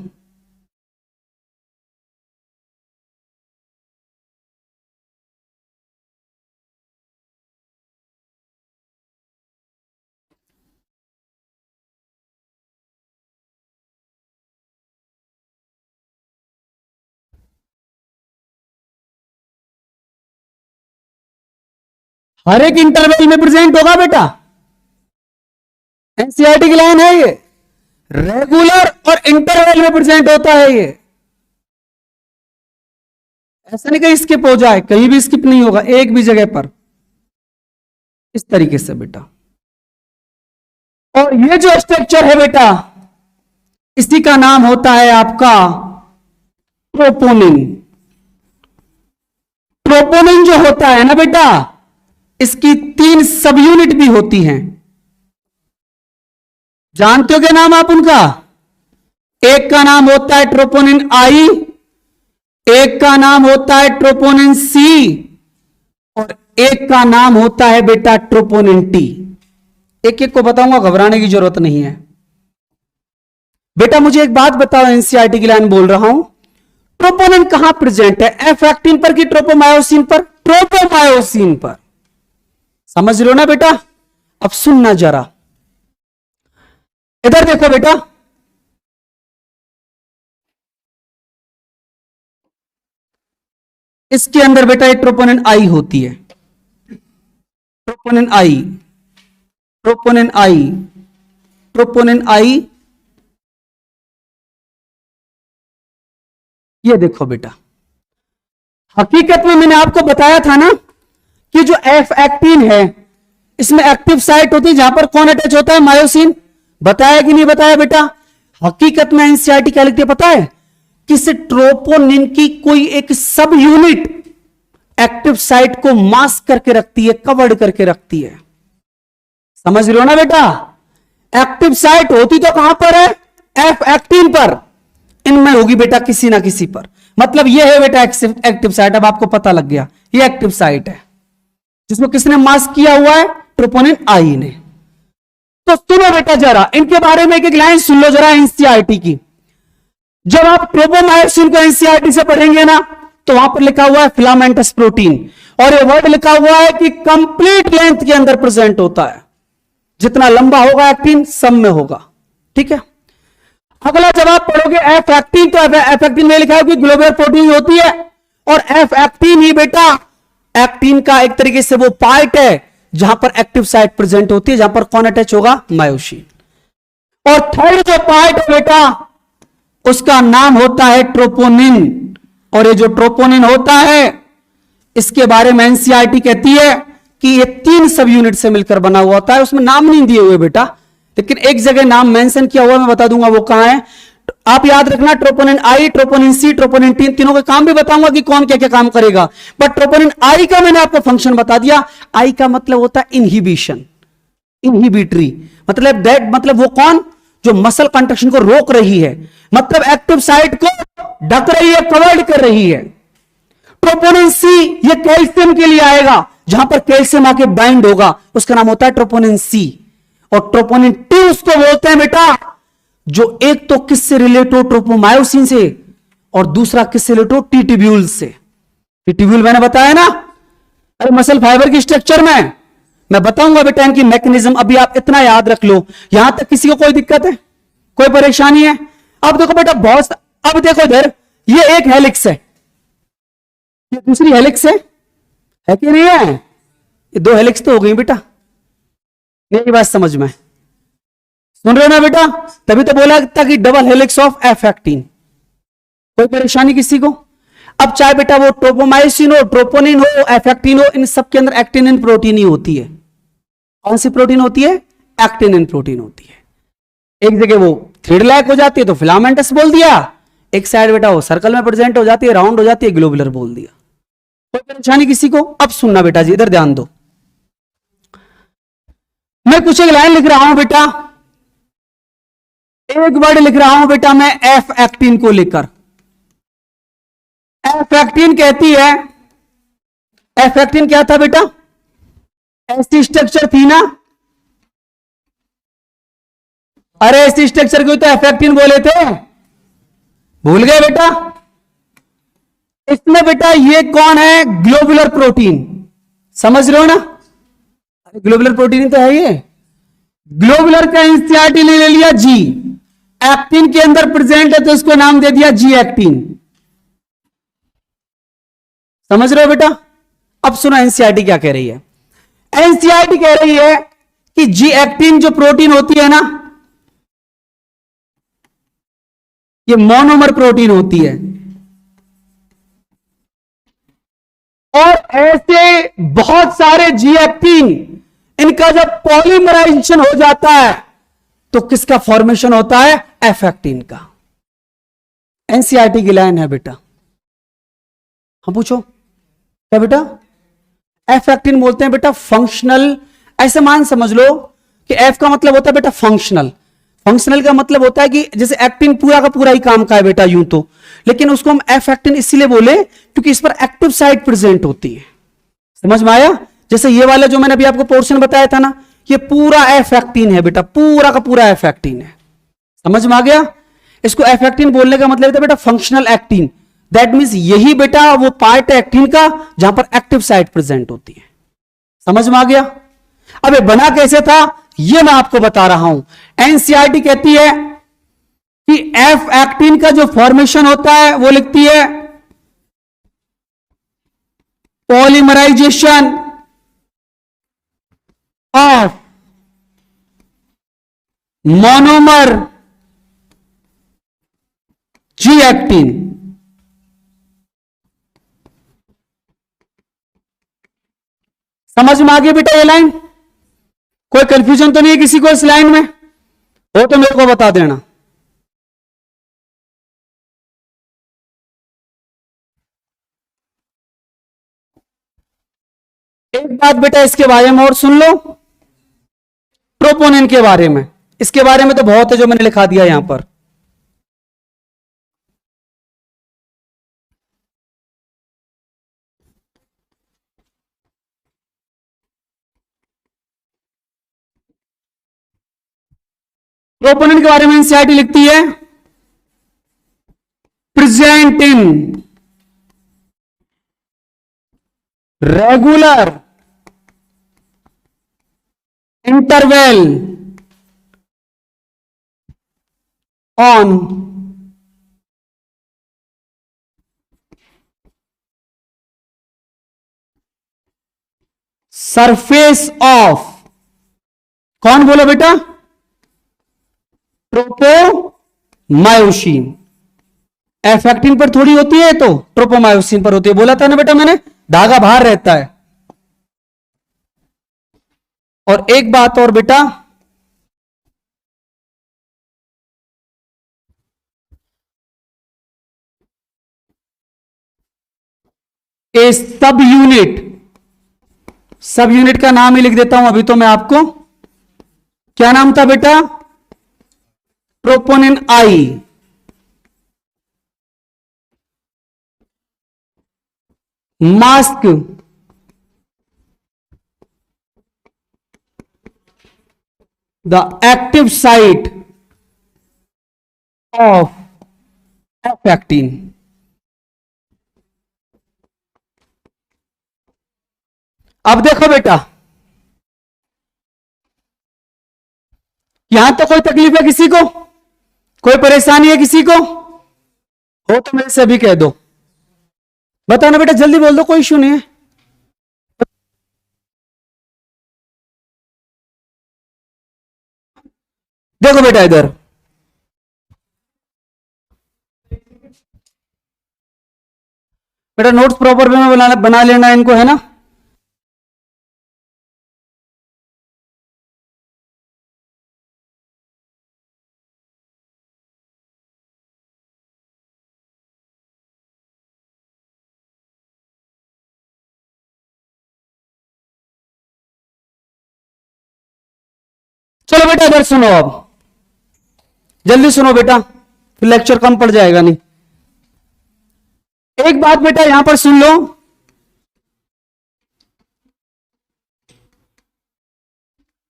हर एक इंटरवल में प्रेजेंट होगा बेटा। एनसीईआरटी की लाइन है ये, रेगुलर और इंटरवल में प्रेजेंट होता है ये। ऐसा नहीं कहीं स्किप हो जाए, कहीं भी स्किप नहीं होगा एक भी जगह पर, इस तरीके से बेटा। और ये जो स्ट्रक्चर है बेटा, इसी का नाम होता है आपका ट्रोपोनिन। ट्रोपोनिन जो होता है ना बेटा, इसकी 3 सब यूनिट भी होती हैं। जानते हो क्या नाम आप उनका? एक का नाम होता है ट्रोपोनिन आई, एक का नाम होता है ट्रोपोनिन सी, और एक का नाम होता है बेटा ट्रोपोनिन टी। एक एक को बताऊंगा, घबराने की जरूरत नहीं है बेटा। मुझे एक बात बताओ, एनसीईआरटी की लाइन बोल रहा हूं, ट्रोपोनिन कहां प्रेजेंट है? एफ एक्टिन पर कि ट्रोपोमायोसिन पर? ट्रोपोमायोसिन पर। समझ रहे हो ना बेटा? अब सुनना जरा, इधर देखो बेटा, इसके अंदर बेटा एक ट्रोपोनिन आई होती है, troponin I, troponin I, troponin आई। ये देखो बेटा, हकीकत में मैंने आपको बताया था ना कि जो एफ एक्टिन है, इसमें एक्टिव साइट होती है जहां पर कौन अटैच होता है? मायोसिन। बताया कि नहीं बताया बेटा? हकीकत में एनसीईआरटी क्या लिखती है पता है? कि इस ट्रोपोनिन की कोई एक सब यूनिट एक्टिव साइट को मास्क करके रखती है, कवर्ड करके रखती है। समझ रहे हो ना बेटा? एक्टिव साइट होती तो कहां पर है? एफ एक्टिन पर। इनमें होगी बेटा किसी ना किसी पर। मतलब यह है बेटा एक्टिव साइट। अब आपको पता लग गया, यह एक्टिव साइट है जिसको किसने मास्क किया हुआ है? ट्रोपोनिन आई ने। तो सुनो बेटा जरा, इनके बारे में एक एक लाइन सुन लो जरा एनसीईआरटी की। जब आप ट्रोपोमायोसिन को एनसीईआरटी से पढ़ेंगे ना, तो वहां पर लिखा हुआ है फिलामेंटस प्रोटीन, और ये वर्ड लिखा हुआ है कि कंप्लीट लेंथ के अंदर प्रेजेंट होता है। जितना लंबा होगा एक्टिन, सब में होगा। ठीक है। अगला जब आप पढ़ोगे एफ एक्टिन, तो एफ एक्टिन में लिखा है कि ग्लोबुलर प्रोटीन होती है, और एफ एक्टिन ही बेटा एक्टिन का एक तरीके से वो पार्ट है जहां पर एक्टिव साइट प्रेजेंट होती है, जहां पर कौन अटैच होगा? मायोसिन। और थर्ड जो पार्ट है बेटा, उसका नाम होता है ट्रोपोनिन। और ये जो ट्रोपोनिन होता है, इसके बारे में एनसीईआरटी कहती है कि ये 3 सब यूनिट से मिलकर बना हुआ होता है। उसमें नाम नहीं दिए हुए बेटा, लेकिन एक जगह नाम मेंशन किया हुआ, मैं बता दूंगा वो कहां है। आप याद रखना, troponin I, troponin C, troponin T, तीनों के काम भी बताऊंगा कि कौन क्या क्या काम करेगा। बट ट्रोपोनिन आई का मैंने आपको फंक्शन बता दिया। आई का मतलब होता है इनहिबिशन, इनहिबिटरी। मतलब दैट, मतलब वो कौन? जो मसल कंट्रक्शन को रोक रही है, मतलब एक्टिव साइट को ढक रही है, कवर्ड कर रही है। ट्रोपोनिन सी ये कैल्शियम के लिए आएगा, जहां पर कैल्शियम आके बाइंड होगा, उसका नाम होता है ट्रोपोनिन सी। और ट्रोपोनिन टी उसको बोलते हैं बेटा जो एक तो किससे रिलेट हो? ट्रोपोमायोसिन से, और दूसरा किससे रिलेट हो? टी ट्यूब्यूल से। टी ट्यूब्यूल मैंने बताया ना, अरे मसल फाइबर की स्ट्रक्चर में मैं बताऊंगा बेटा इनकी मैकेनिज्म। अभी आप इतना याद रख लो। यहां तक किसी को कोई दिक्कत है, कोई परेशानी है? अब देखो बेटा बहुत, अब देखो इधर, ये एक हेलिक्स है, ये दूसरी हेलिक्स है कि नहीं है? ये 2 हेलिक्स तो हो गई बेटा। मेरी बात समझ में सुन रहे हो ना बेटा? तभी तो बोला था कि double helix of F actin. कोई परेशानी किसी को? अब चाहे बेटा वो ट्रोपोमायोसिन हो, ट्रोपोनिन हो, एफ एक्टिन हो, इन सब के अंदर एक्टिनिन प्रोटीन ही होती है। कौन सी प्रोटीन होती है? एक्टिनिन प्रोटीन होती है। एक जगह वो थ्रेड लाइक हो जाती है तो फिलामेंटस बोल दिया, एक साइड बेटा वो सर्कल में प्रेजेंट हो जाती है, राउंड हो जाती है, ग्लोबुलर बोल दिया। कोई परेशानी किसी को? अब सुनना बेटा जी, इधर ध्यान दो। मैं कुछ एक लाइन लिख रहा हूं बेटा, एक वर्ड लिख रहा हूं बेटा मैं एफ एक्टिन को लेकर। एफ एक्टिन कहती है, एफ एक्टिन क्या था बेटा? ऐसी स्ट्रक्चर थी ना, अरे ऐसी स्ट्रक्चर क्यों तो एफ एक्टिन बोले थे, भूल गए बेटा? इसमें बेटा ये कौन है? Globular protein. समझ रहे हो ना? अरे ग्लोबुलर प्रोटीन तो है ये। ग्लोबुलर का एनसीईआरटी ने ले लिया जी, एक्टिन के अंदर प्रेजेंट है तो इसको नाम दे दिया जी एक्टिन। समझ रहे हो बेटा? अब सुनो एनसीईआरटी क्या कह रही है। एनसीईआरटी कह रही है कि जी एक्टिन जो प्रोटीन होती है ना, ये मोनोमर प्रोटीन होती है, और ऐसे बहुत सारे जी एक्टिन, इनका जब पॉलीमराइजेशन हो जाता है तो किसका फॉर्मेशन होता है? एफ एक्टिन का। एनसीईआरटी की लाइन है बेटा। हाँ पूछो क्या बेटा? एफ एक्टिन बोलते हैं बेटा फंक्शनल। ऐसे मान समझ लो कि एफ का मतलब होता है बेटा फंक्शनल। फंक्शनल का मतलब होता है कि जैसे एक्टिन पूरा का पूरा ही काम का है बेटा यूं तो, लेकिन उसको हम एफ एक्टिन इसलिए बोले क्योंकि इस पर एक्टिव साइट प्रेजेंट होती है। समझ में आया? जैसे ये वाला जो मैंने अभी आपको पोर्शन बताया था ना, ये पूरा एफ एक्टिन है बेटा, पूरा का पूरा एफ एक्टिन है। समझ में आ गया? इसको एफ एक्टिन बोलने का मतलब है बेटा फंक्शनल एक्टिन। दैट मीन्स यही बेटा वो पार्ट है एक्टिन का जहां पर एक्टिव साइट प्रेजेंट होती है। समझ में आ गया? अब ये बना कैसे था ये मैं आपको बता रहा हूं। एनसीईआरटी कहती है कि एफ एक्टिन का जो फॉर्मेशन होता है वो लिखती है polymerisation of monomer G actin. समझ में आ गया बेटा ये लाइन? कोई कंफ्यूजन तो नहीं है किसी को इस लाइन में? हो तो मेरे को बता देना। एक बात बेटा इसके बारे में और सुन लो, प्रोपोनिन के बारे में। इसके बारे में तो बहुत है जो मैंने लिखा दिया यहां पर। प्रोपोनिन के बारे में एनसीईआरटी लिखती है present in regular interval on surface of, कौन बोला बेटा? ट्रोपोमायोसिन। एफ एक्टिन पर थोड़ी होती है तो ट्रोपोमायोसिन पर होती है। बोला था ना बेटा मैंने, धागा बाहर रहता है। और एक बात और बेटा, ए सब यूनिट का नाम ही लिख देता हूं अभी तो मैं आपको। क्या नाम था बेटा? Troponin I. Mask the active site of F actin. अब देखो बेटा, यहां तो कोई तकलीफ है किसी को? कोई परेशानी है किसी को? हो तो मेरे से भी कह दो। बताना बेटा, जल्दी बोल दो, कोई इशू नहीं है। देखो बेटा इधर, बेटा नोट्स प्रॉपर वे में बना लेना इनको, है ना? चलो बेटा इधर सुनो, अब जल्दी सुनो बेटा, फिर लेक्चर कम पड़ जाएगा नहीं। एक बात बेटा यहां पर सुन लो,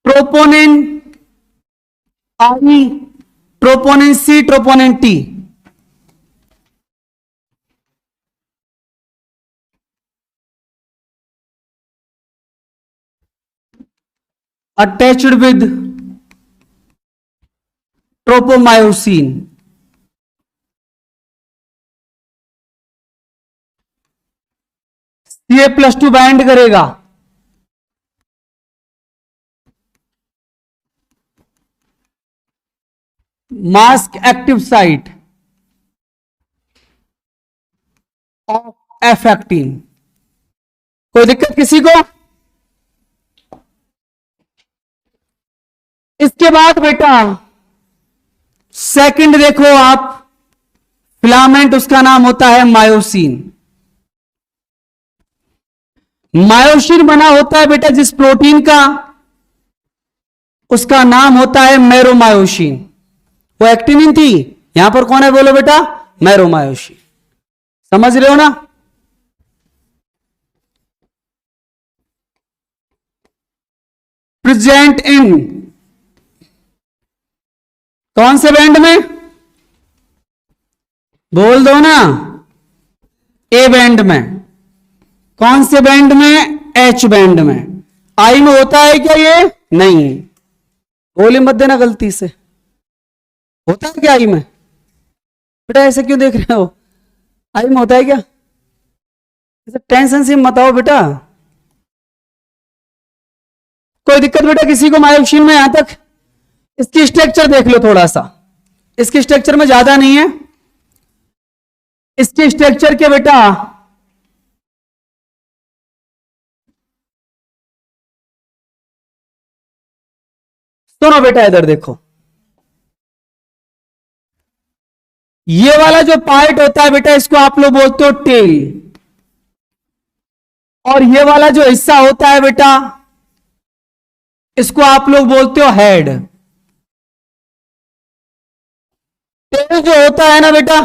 troponin I, troponin C, troponin T, attached with tropomyosin. ये +2 बाइंड करेगा mask active site of F actin. कोई दिक्कत किसी को? इसके बाद बेटा सेकंड देखो आप, फिलामेंट उसका नाम होता है मायोसिन। मायोसिन बना होता है बेटा जिस प्रोटीन का, उसका नाम होता है मैरोमायोसिन। वो एक्टिनिन थी, यहां पर कौन है बोलो बेटा? मैरोमायोसिन। समझ रहे हो ना? प्रेजेंट इन कौन से बैंड में? बोल दो ना। ए बैंड में। कौन से बैंड में? एच बैंड में। आई में होता है क्या ये? नहीं। बोले मत देना गलती से। होता है क्या आई में? बेटा ऐसे क्यों देख रहे हो? आई में होता है क्या? टेंशन से मत आओ बेटा। कोई दिक्कत बेटा किसी को मायोसिन में? यहां तक इसकी स्ट्रक्चर देख लो थोड़ा सा। इसके स्ट्रक्चर में ज्यादा नहीं है। इसके स्ट्रक्चर के बेटा सुनो बेटा, इधर देखो। ये वाला जो पार्ट होता है बेटा, इसको आप लोग बोलते हो टेल। और ये वाला जो हिस्सा होता है बेटा, इसको आप लोग बोलते हो हेड। टेल जो होता है ना बेटा,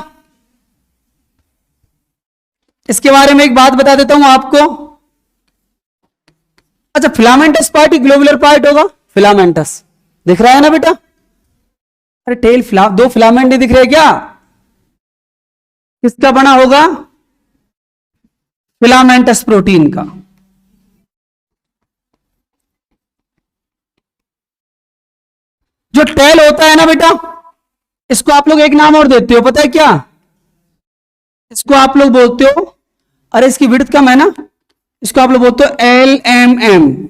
इसके बारे में एक बात बता देता हूं आपको। अच्छा, फिलामेंटस पार्ट ही ग्लोबुलर पार्ट होगा। फिलामेंटस दिख रहा है ना बेटा? अरे टेल दो फिलामेंट नहीं दिख रहे क्या? किसका बना होगा? फिलामेंटस प्रोटीन का। जो टेल होता है ना बेटा, इसको आप लोग एक नाम और देते हो, पता है क्या? इसको आप लोग बोलते हो, अरे इसकी विड्थ कम है ना, इसको आप लोग बोलते हो LMM।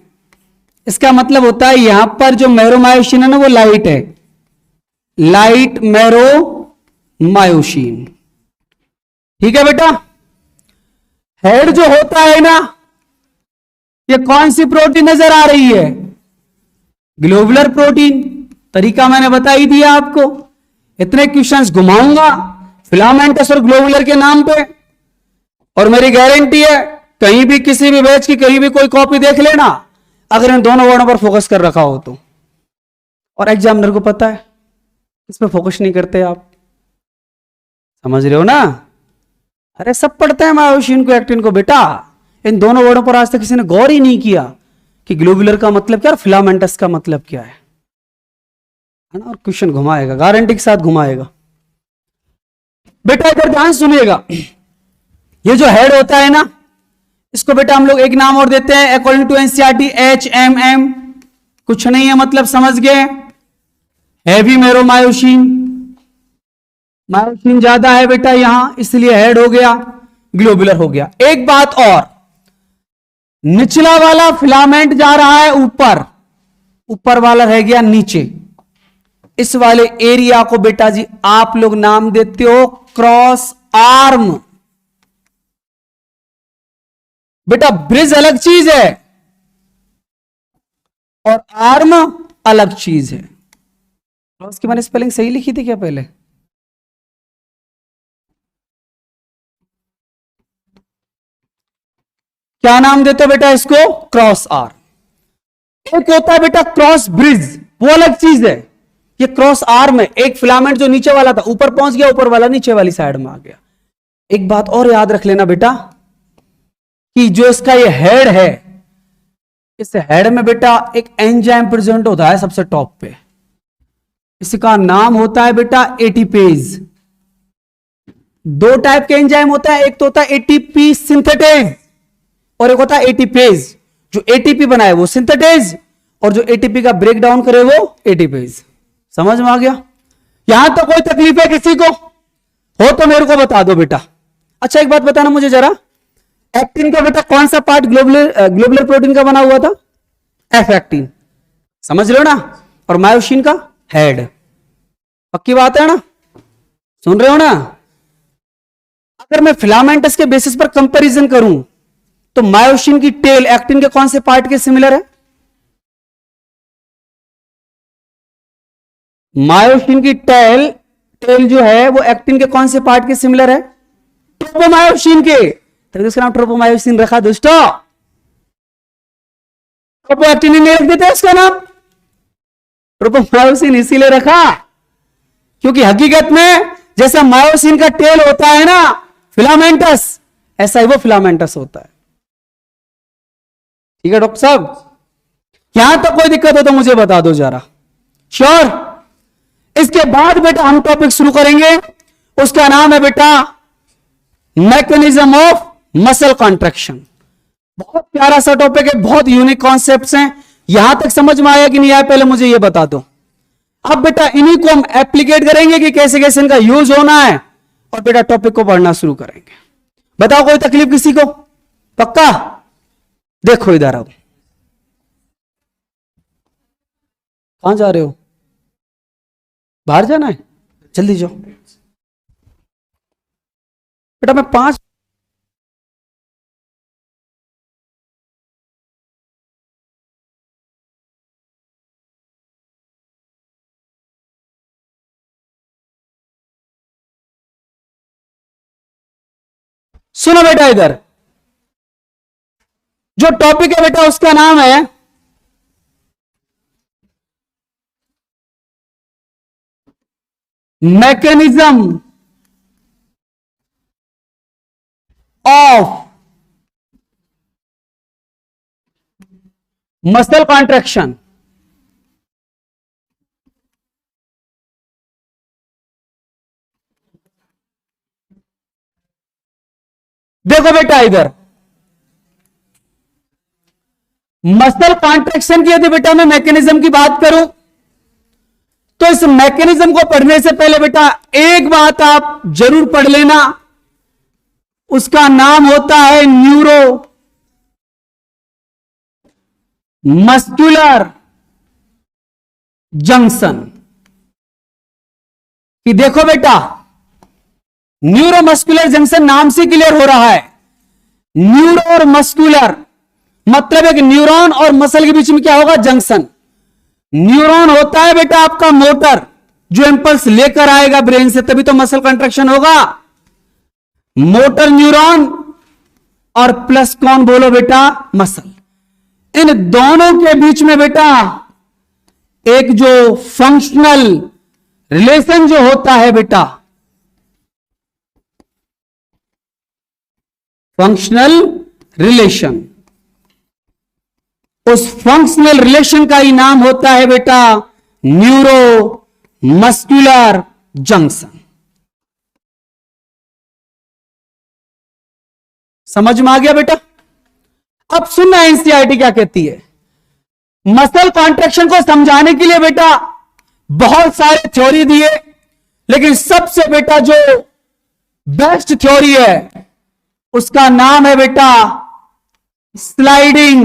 इसका मतलब होता है यहां पर जो मैरोमायोसिन है ना, वो लाइट है, लाइट मैरोमायोसिन। ठीक है बेटा? हेड जो होता है ना, ये कौन सी प्रोटीन नजर आ रही है? Globular protein. तरीका मैंने बता ही दिया आपको। इतने क्वेश्चंस घुमाऊंगा फिलामेंटस और ग्लोबुलर के नाम पे, और मेरी गारंटी है कहीं भी किसी भी बैच की कहीं भी कोई कॉपी देख लेना, अगर इन दोनों वर्डों पर फोकस कर रखा हो तो। और एग्जामिनर को पता है इस पर फोकस नहीं करते आप। समझ रहे हो ना? अरे सब पढ़ते हैं मायोसिन को, एक्टिन को बेटा। इन दोनों वर्डों पर आज तक किसी ने गौर ही नहीं किया कि ग्लोबुलर का मतलब क्या और फिलामेंटस का मतलब क्या है ना? और क्वेश्चन घुमाएगा, गारंटी के साथ घुमाएगा बेटा। इधर ध्यान सुनिएगा। ये जो हेड होता है ना, इसको बेटा हम लोग एक नाम और देते हैं अकॉर्डिंग टू एनसीईआरटी HMM। कुछ नहीं है, मतलब समझ गए? हैवी मैरोमायोसिन। मायोसिन ज्यादा है बेटा यहां, इसलिए हेड हो गया, ग्लोबुलर हो गया। एक बात और, निचला वाला फिलामेंट जा रहा है ऊपर, ऊपर वाला रह गया नीचे। इस वाले एरिया को बेटा जी आप लोग नाम देते हो क्रॉस आर्म। बेटा ब्रिज अलग चीज है और आर्म अलग चीज है। क्रॉस की मैंने स्पेलिंग सही लिखी थी क्या पहले? क्या नाम देते हो बेटा इसको? Cross arm. एक होता है बेटा क्रॉस ब्रिज, वो अलग चीज है। ये क्रॉस आर्म है। एक फिलामेंट जो नीचे वाला था ऊपर पहुंच गया, ऊपर वाला नीचे वाली साइड में आ गया। एक बात और याद रख लेना बेटा कि जो इसका ये हेड है, इस हेड में बेटा एक एंजाइम प्रेजेंट होता है सबसे टॉप पे। इसका नाम होता है बेटा एटीपेज। दो टाइप के एंजाइम होता है, एक तो होता है एटीपी सिंथेटेज और एक होता है एटीपेज। जो एटीपी बनाए वो सिंथेटेज और जो एटीपी का ब्रेक डाउन करे वो एटीपेज। समझ में आ गया? यहां तो कोई तकलीफ है किसी को? हो तो मेरे को बता दो बेटा। अच्छा एक बात बताना मुझे जरा, एक्टिन का बेटा कौन सा पार्ट ग्लोबुलर प्रोटीन का बना हुआ था? F actin. समझ रहे हो ना? और मायोसिन का हेड। पक्की बात है ना, सुन रहे हो ना। अगर मैं फिलामेंटस के बेसिस पर कंपैरिजन करूं तो मायोसिन की टेल एक्टिन के कौन से पार्ट के सिमिलर है? मायोसिन की टेल टेल जो है वो एक्टिन के कौन से पार्ट के सिमिलर है? ट्रोपोमायोसिन के, तभी उसका नाम ट्रोपोमायोसिन रखा दोस्तों। ट्रोपोएक्टिन नहीं रख देते उसका नाम, ट्रोपोमायोसिन इसीलिए रखा क्योंकि हकीकत में जैसा मायोसिन का टेल होता है ना फिलामेंटस, ऐसा ही वो फिलामेंटस होता है। ठीक है डॉक्टर साहब, यहां तक कोई दिक्कत हो तो मुझे बता दो जरा। श्योर। इसके बाद बेटा हम टॉपिक शुरू करेंगे, उसका नाम है बेटा मैकेनिज्म ऑफ मसल कॉन्ट्रैक्शन। बहुत प्यारा सा टॉपिक है, बहुत यूनिक कॉन्सेप्ट्स हैं। यहां तक समझ में आया कि नहीं आया पहले मुझे यह बता दो। अब बेटा इन्हीं को हम एप्लीकेट करेंगे कि कैसे कैसे इनका यूज होना है, और बेटा टॉपिक को पढ़ना शुरू करेंगे। बताओ कोई तकलीफ किसी को? पक्का? देखो इधर आओ। कहां जा रहे हो? बाहर जाना है, जल्दी जाओ बेटा। मैं 5 सुनो बेटा, इधर जो टॉपिक है बेटा उसका नाम है मैकेनिज्म ऑफ मसल कॉन्ट्रैक्शन। देखो बेटा इधर मसल कॉन्ट्रैक्शन की यदि बेटा मैं मैकेनिज्म की बात करूं तो इस मैकेनिज्म को पढ़ने से पहले बेटा एक बात आप जरूर पढ़ लेना, उसका नाम होता है न्यूरो मस्कुलर जंक्शन। कि देखो बेटा न्यूरोमस्कुलर जंक्शन नाम से क्लियर हो रहा है। न्यूरो और मस्कुलर मतलब एक न्यूरॉन और मसल के बीच में क्या होगा? जंक्शन। न्यूरॉन होता है बेटा आपका मोटर जो इंपल्स लेकर आएगा ब्रेन से, तभी तो मसल कंट्रैक्शन होगा। मोटर न्यूरॉन और प्लस कौन बोलो बेटा? मसल। इन दोनों के बीच में बेटा एक जो फंक्शनल रिलेशन जो होता है बेटा, फंक्शनल रिलेशन, उस फंक्शनल रिलेशन का ही नाम होता है बेटा न्यूरो मस्कुलर जंक्शन। समझ में आ गया बेटा? अब सुनना एनसीईआरटी क्या कहती है। मसल कॉन्ट्रैक्शन को समझाने के लिए बेटा बहुत सारे थ्योरी दिए, लेकिन सबसे बेटा जो बेस्ट थ्योरी है उसका नाम है बेटा sliding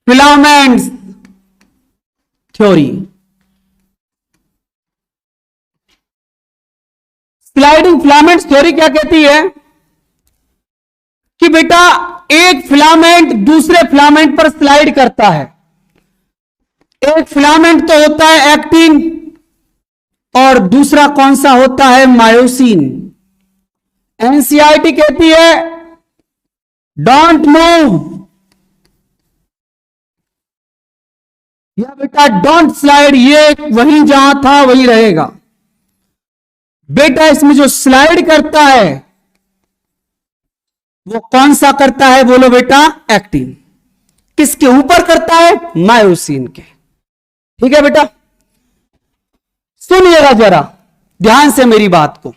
filaments theory. Sliding filaments theory क्या कहती है कि बेटा एक फिलामेंट दूसरे फिलामेंट पर स्लाइड करता है। एक फिलामेंट तो होता है एक्टिन और दूसरा कौन सा होता है? मायोसिन। एनसीईआरटी कहती है डोंट मूव या बेटा डोंट स्लाइड, ये वहीं जहां था वहीं रहेगा। बेटा इसमें जो स्लाइड करता है वो कौन सा करता है बोलो बेटा? एक्टिन। किसके ऊपर करता है? मायोसिन के। ठीक है बेटा, सुनिएगा जरा ध्यान से मेरी बात को।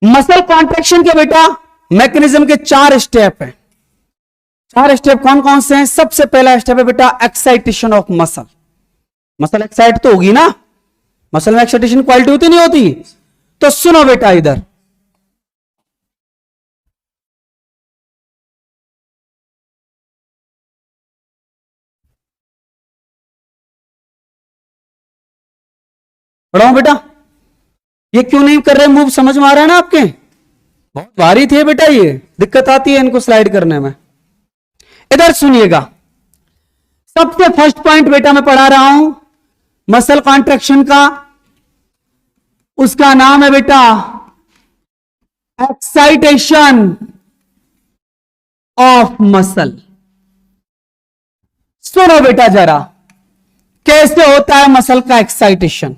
मसल कॉन्ट्रैक्शन के बेटा मैकेनिज्म के 4 स्टेप हैं। 4 स्टेप कौन कौन से हैं? सबसे पहला स्टेप है बेटा excitation of muscle. Muscle excite तो होगी ना, मसल में एक्साइटेशन क्वालिटी होती नहीं होती? तो सुनो बेटा इधर, पढ़ाऊं बेटा? ये क्यों नहीं कर रहे मूव, समझ में आ रहा है ना आपके? बहुत भारी थे बेटा, ये दिक्कत आती है इनको स्लाइड करने में। इधर सुनिएगा, सबसे फर्स्ट पॉइंट बेटा मैं पढ़ा रहा हूं मसल कॉन्ट्रैक्शन का, उसका नाम है बेटा एक्साइटेशन ऑफ मसल। सुनो बेटा जरा, कैसे होता है मसल का एक्साइटेशन।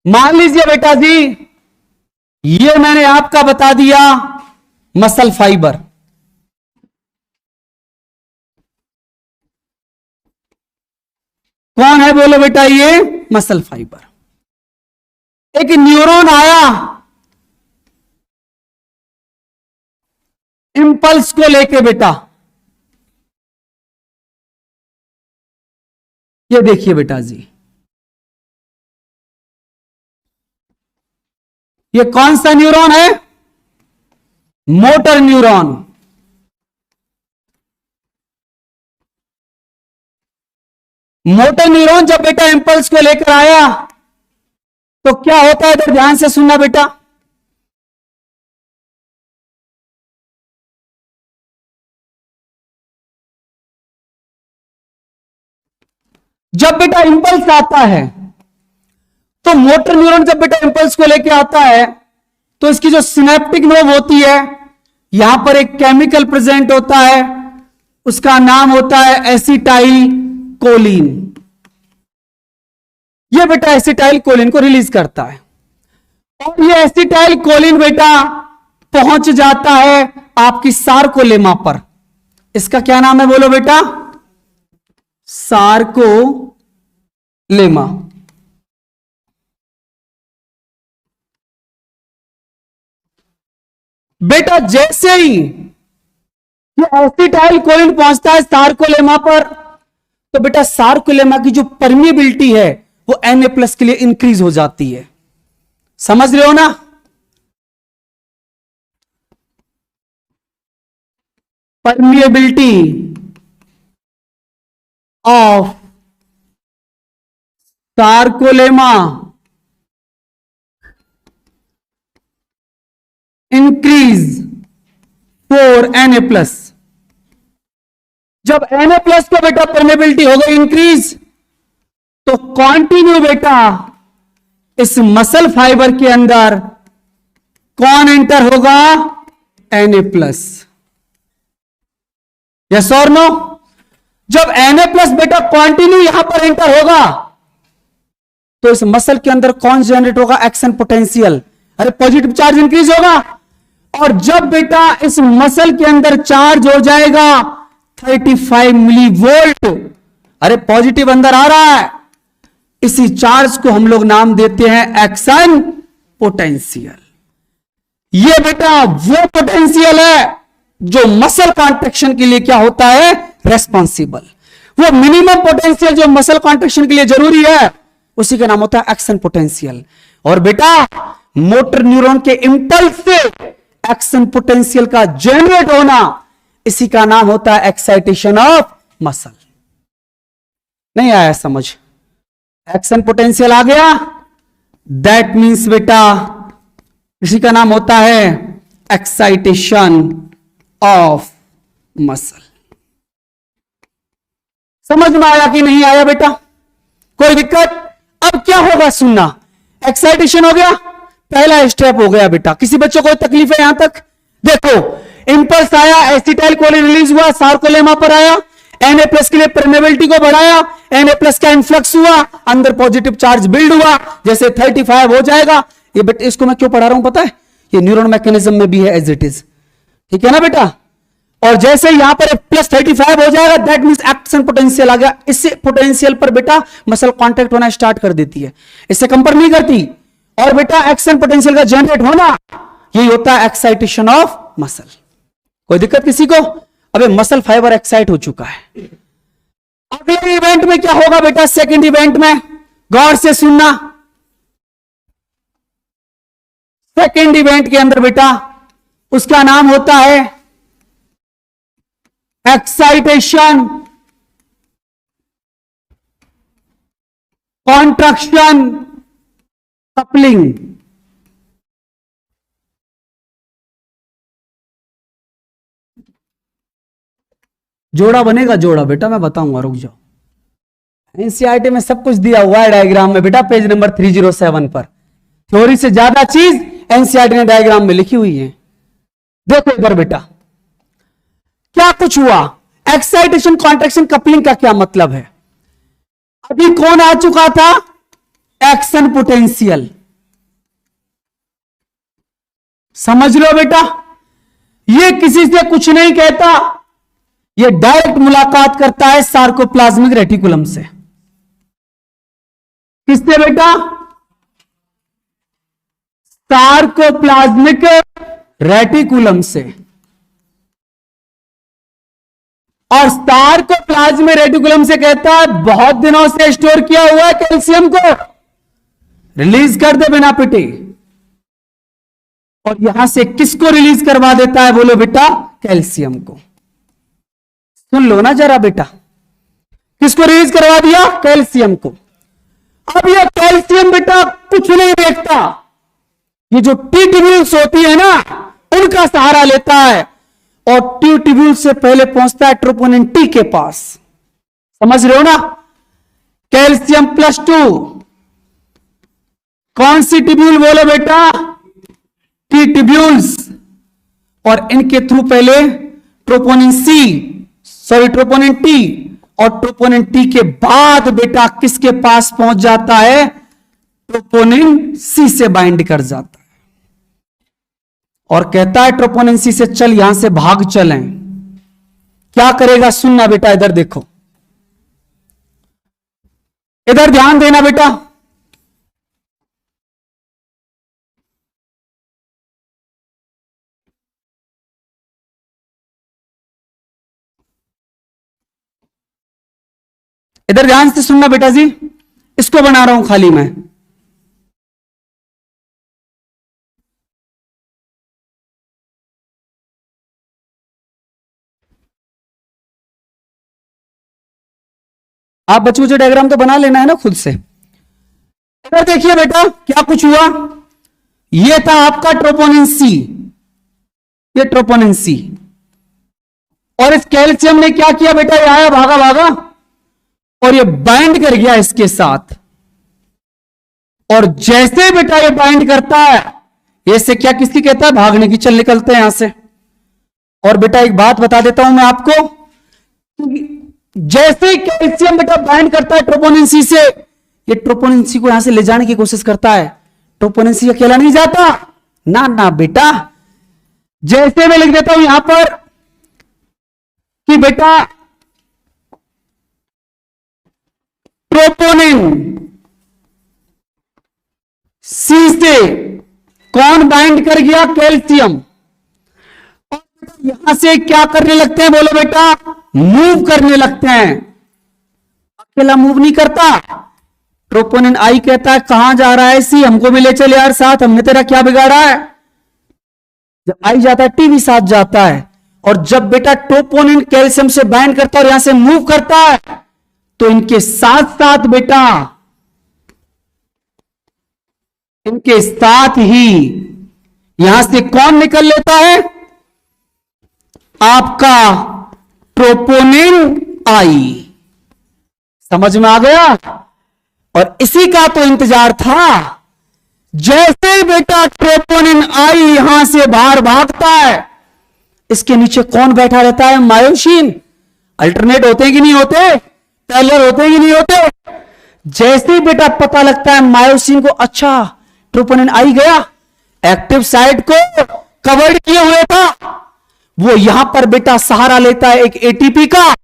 मान लीजिए बेटा जी, ये मैंने आपका बता दिया मसल फाइबर, कौन है बोलो बेटा? ये मसल फाइबर। एक न्यूरॉन आया इंपल्स को लेके बेटा, ये देखिए बेटा जी, ये कौन सा न्यूरॉन है? Motor neuron. मोटर न्यूरॉन जब बेटा इंपल्स को लेकर आया तो क्या होता है, इधर ध्यान से सुनना बेटा। जब बेटा इंपल्स आता है तो मोटर न्यूरॉन जब बेटा इंपल्स को लेकर आता है तो इसकी जो सिनेप्टिक नोब होती है, यहां पर एक केमिकल प्रेजेंट होता है, उसका नाम होता है एसिटाइल कोलिन। ये बेटा एसिटाइल कोलिन को रिलीज करता है और ये एसिटाइल कोलिन बेटा पहुंच जाता है आपकी सार्कोलेमा पर। इसका क्या नाम है बोलो बेटा? सार्कोलेमा। बेटा जैसे ही ये एसिटाइल कोलिन पहुंचता है सार्कोलेमा पर तो बेटा सार्कोलेमा की जो परमिएबिलिटी है वो Na+ के लिए इंक्रीज हो जाती है। समझ रहे हो ना? Permeability of sarcolemma increase for Na+। जब Na+ को बेटा परमेबिलिटी हो गई इंक्रीज तो कंटिन्यू बेटा इस मसल फाइबर के अंदर कौन एंटर होगा? Na+। यस और नो? जब Na+ बेटा कंटिन्यू यहां पर एंटर होगा तो इस मसल के अंदर कौन जनरेट होगा? Action potential. अरे पॉजिटिव चार्ज इंक्रीज होगा। और जब बेटा इस मसल के अंदर चार्ज हो जाएगा 35 मिलीवोल्ट, अरे पॉजिटिव अंदर आ रहा है, इसी चार्ज को हम लोग नाम देते हैं एक्शन पोटेंशियल। ये बेटा वो पोटेंशियल है जो मसल कॉन्ट्रैक्शन के लिए क्या होता है? रेस्पॉन्सिबल। वो मिनिमम पोटेंशियल जो मसल कॉन्ट्रैक्शन के लिए जरूरी है उसी का नाम होता है एक्शन पोटेंशियल। और बेटा मोटर न्यूरॉन के इंपल्स से एक्शन पोटेंशियल का जनरेट होना, इसी का नाम होता है एक्साइटेशन ऑफ मसल। नहीं आया समझ? एक्शन पोटेंशियल आ गया, दैट मींस बेटा इसी का नाम होता है एक्साइटेशन ऑफ मसल। समझ में आया कि नहीं आया बेटा? कोई दिक्कत? अब क्या होगा सुनना। एक्साइटेशन हो गया, पहला स्टेप हो गया बेटा। किसी बच्चों को तकलीफ है यहां तक? देखो इंपल्स आया, एसिटाइल कोलिन रिलीज हुआ, सार्कोलेमा पर आया, Na+ के लिए परमेबिलिटी को बढ़ाया, Na+ का इन्फ्लक्स हुआ, अंदर पॉजिटिव चार्ज बिल्ड हुआ, जैसे 35 हो जाएगा। ये बेटा इसको मैं क्यों पढ़ा रहा हूं पता है? ये न्यूरॉन मैकेनिज्म में भी है एज इट इज, ठीक है ना बेटा? और जैसे यहां पर +35 हो जाएगा, दैट मींस एक्शन पोटेंशियल आ गया। इससे पोटेंशियल पर बेटा मसल कांटेक्ट होना स्टार्ट कर देती है, इससे कंपेयर नहीं करती। और बेटा एक्शन पोटेंशियल का जनरेट होना, यही होता है एक्साइटेशन ऑफ मसल। कोई दिक्कत किसी को? अबे मसल फाइबर एक्साइट हो चुका है। अगले इवेंट में क्या होगा बेटा? सेकंड इवेंट में गौर से सुनना। सेकंड इवेंट के अंदर बेटा उसका नाम होता है एक्साइटेशन कॉन्ट्रैक्शन, कपलिंग। जोड़ा बनेगा, जोड़ा बेटा मैं बताऊंगा, रुक जाओ। एनसीईआरटी में सब कुछ दिया हुआ है डायग्राम में बेटा, पेज नंबर 307 पर। थ्योरी से ज्यादा चीज एनसीईआरटी ने डायग्राम में लिखी हुई है। देखो इधर बेटा क्या कुछ हुआ, एक्साइटेशन, कॉन्ट्रैक्शन, कपलिंग का क्या मतलब है। अभी कौन आ चुका था, एक्शन पोटेंशियल। समझ लो बेटा, ये किसी से कुछ नहीं कहता, ये डायरेक्ट मुलाकात करता है सार्कोप्लाज्मिक रेटिकुलम से। किससे बेटा, सार्कोप्लाज्मिक रेटिकुलम से। और सार्कोप्लाज्मिक रेटिकुलम से कहता है बहुत दिनों से स्टोर किया हुआ है कैल्शियम को रिलीज कर दे बिना पिटे। और यहां से किसको रिलीज करवा देता है, बोलो बेटा, कैल्शियम को। सुन लो ना जरा बेटा, किसको रिलीज करवा दिया, कैल्शियम को। अब ये कैल्शियम बेटा कुछ नहीं देखता, ये जो टी ट्यूब्यूल्स होती है ना उनका सहारा लेता है और टी ट्यूब्यूल से पहले पहुंचता है ट्रोपोनिन टी के पास। समझ रहे हो ना, कैल्शियम +2 कौन सी ट्यूब्यूल बोलो बेटा, टी ट्यूब्यूल्स। और इनके थ्रू पहले ट्रोपोनिन टी, और ट्रोपोनिन टी के बाद बेटा किसके पास पहुंच जाता है, ट्रोपोनिन सी से बाइंड कर जाता है और कहता है ट्रोपोनिन सी से चल यहां से भाग चलें। क्या करेगा, सुनना बेटा, इधर देखो, इधर ध्यान देना बेटा। इधर ध्यान से सुनना बेटा जी, इसको बना रहा हूं खाली मैं। आप बच्चे बच्चे डायग्राम तो बना लेना है ना खुद से। इधर देखिए बेटा क्या कुछ हुआ, ये था आपका ट्रोपोनिन सी, ये ट्रोपोनिन सी। और इस कैल्शियम ने क्या किया बेटा, ये आया भागा भागा और ये बाइंड कर गया इसके साथ। और जैसे बेटा ये बाइंड करता है, ये से क्या किसकी कहता है, भागने की, चल निकलते हैं यहां से। और बेटा एक बात बता देता हूं मैं आपको, जैसे ही कैल्शियम बेटा बाइंड करता है ट्रोपोनिन सी से, ये ट्रोपोनिन सी को यहां से ले जाने की कोशिश करता है। ट्रोपोनिन सी अकेला नहीं जाता ना, ना बेटा। जैसे मैं लिख देता हूं यहां पर कि बेटा ट्रोपोनिन सी से कौन बाइंड कर गया, कैल्शियम। और यहां से क्या करने लगते हैं, बोलो बेटा, मूव करने लगते हैं। अकेला मूव नहीं करता, ट्रोपोनिन आई कहता है कहां जा रहा है सी, हमको भी ले चल यार साथ, हमने तेरा क्या बिगाड़ा है। जब आई जाता है टी भी साथ जाता है। और जब बेटा ट्रोपोनिन कैल्शियम से बाइंड करता है और यहां से मूव करता है, तो इनके साथ साथ बेटा, इनके साथ ही यहां से कौन निकल लेता है, आपका ट्रोपोनिन आई। समझ में आ गया। और इसी का तो इंतजार था, जैसे ही बेटा ट्रोपोनिन आई यहां से बाहर भागता है, इसके नीचे कौन बैठा रहता है, मायोसिन। अल्टरनेट होते कि नहीं होते, पैरेलल होते कि नहीं होते। जैसे ही बेटा पता लगता है मायोसिन को, अच्छा ट्रोपोनिन आई गया, एक्टिव साइट को कवर्ड किए हुए था, वो यहां पर बेटा सहारा लेता है एक एटीपी का,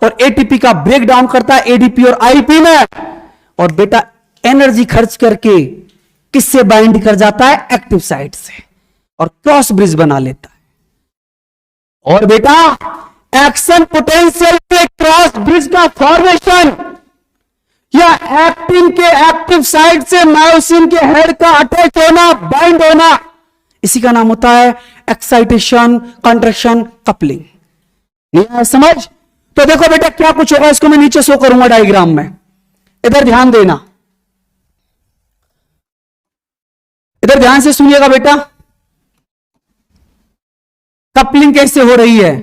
और एटीपी का ब्रेक डाउन करता है एडीपी और आईपी में, और बेटा एनर्जी खर्च करके किससे बाइंड कर जाता है, एक्टिव साइट से, और क्रॉस ब्रिज बना लेता है। और बेटा एक्शन पोटेंशियल पे क्रॉस ब्रिज का फॉर्मेशन या एक्टिन के एक्टिव साइट से मायोसिन के हेड का अटैच होना, बाइंड होना, इसी का नाम होता है एक्साइटेशन, कॉन्ट्रैक्शन, कपलिंग। नहीं आया समझ। तो देखो बेटा क्या कुछ होगा, इसको मैं नीचे शो करूंगा डायग्राम में, इधर ध्यान देना। इधर ध्यान से सुनिएगा बेटा, कपलिंग कैसे हो रही है।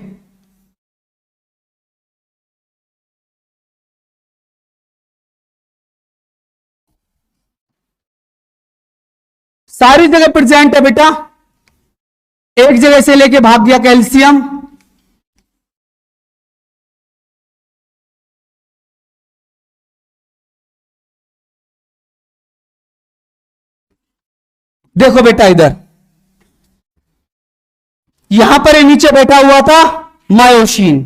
सारी जगह प्रेजेंट है बेटा, एक जगह से लेके भाग गया कैल्शियम, देखो बेटा इधर, यहां पर ये नीचे बैठा हुआ था मायोसिन,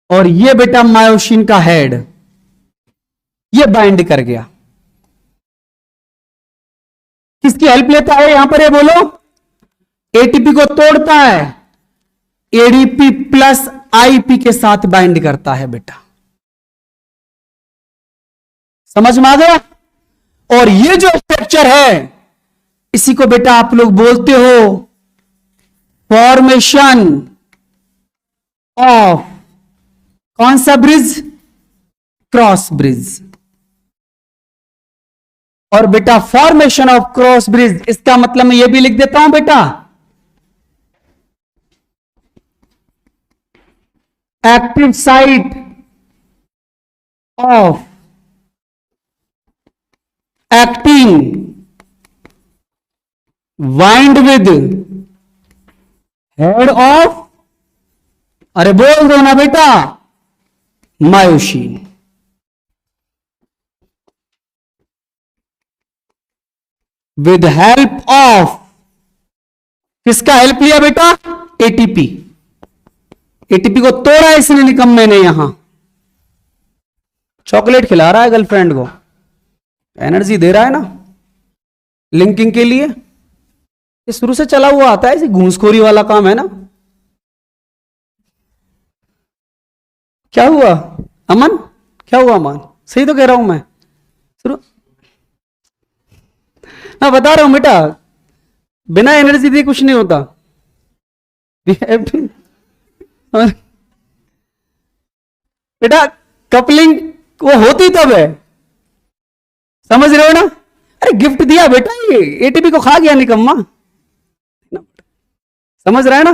और ये बेटा मायोसिन का हेड, ये बाइंड कर गया। किसकी हेल्प लेता है यहां पर, ये बोलो, एटीपी को तोड़ता है, एडीपी प्लस आईपी के साथ बाइंड करता है बेटा, समझ में आ गया। और ये जो स्ट्रक्चर है, इसी को बेटा आप लोग बोलते हो फॉर्मेशन ऑफ कौन सा ब्रिज, क्रॉस ब्रिज। और बेटा फॉर्मेशन ऑफ क्रॉस ब्रिज, इसका मतलब मैं ये भी लिख देता हूं बेटा, active site of acting wind with head of, अरे बोल दो ना बेटा, मायोसिन। विद हेल्प ऑफ, किसका हेल्प लिया बेटा, एटीपी। एटीपी को तोड़ा इसने निकम्मे ने, यहां चॉकलेट खिला रहा है गर्लफ्रेंड को, एनर्जी दे रहा है ना लिंकिंग के लिए, ये शुरू से चला हुआ आता है, इसे घूसखोरी वाला काम है ना। क्या हुआ अमन, क्या हुआ अमन, सही तो कह रहा हूं मैं, शुरू मैं बता रहा हूं बेटा, बिना एनर्जी दिए कुछ नहीं होता। बेटा कपलिंग वो होती तब है, समझ रहे हो ना। अरे गिफ्ट दिया बेटा, ये एटीपी को खा गया निकम्मा, समझ रहा है ना।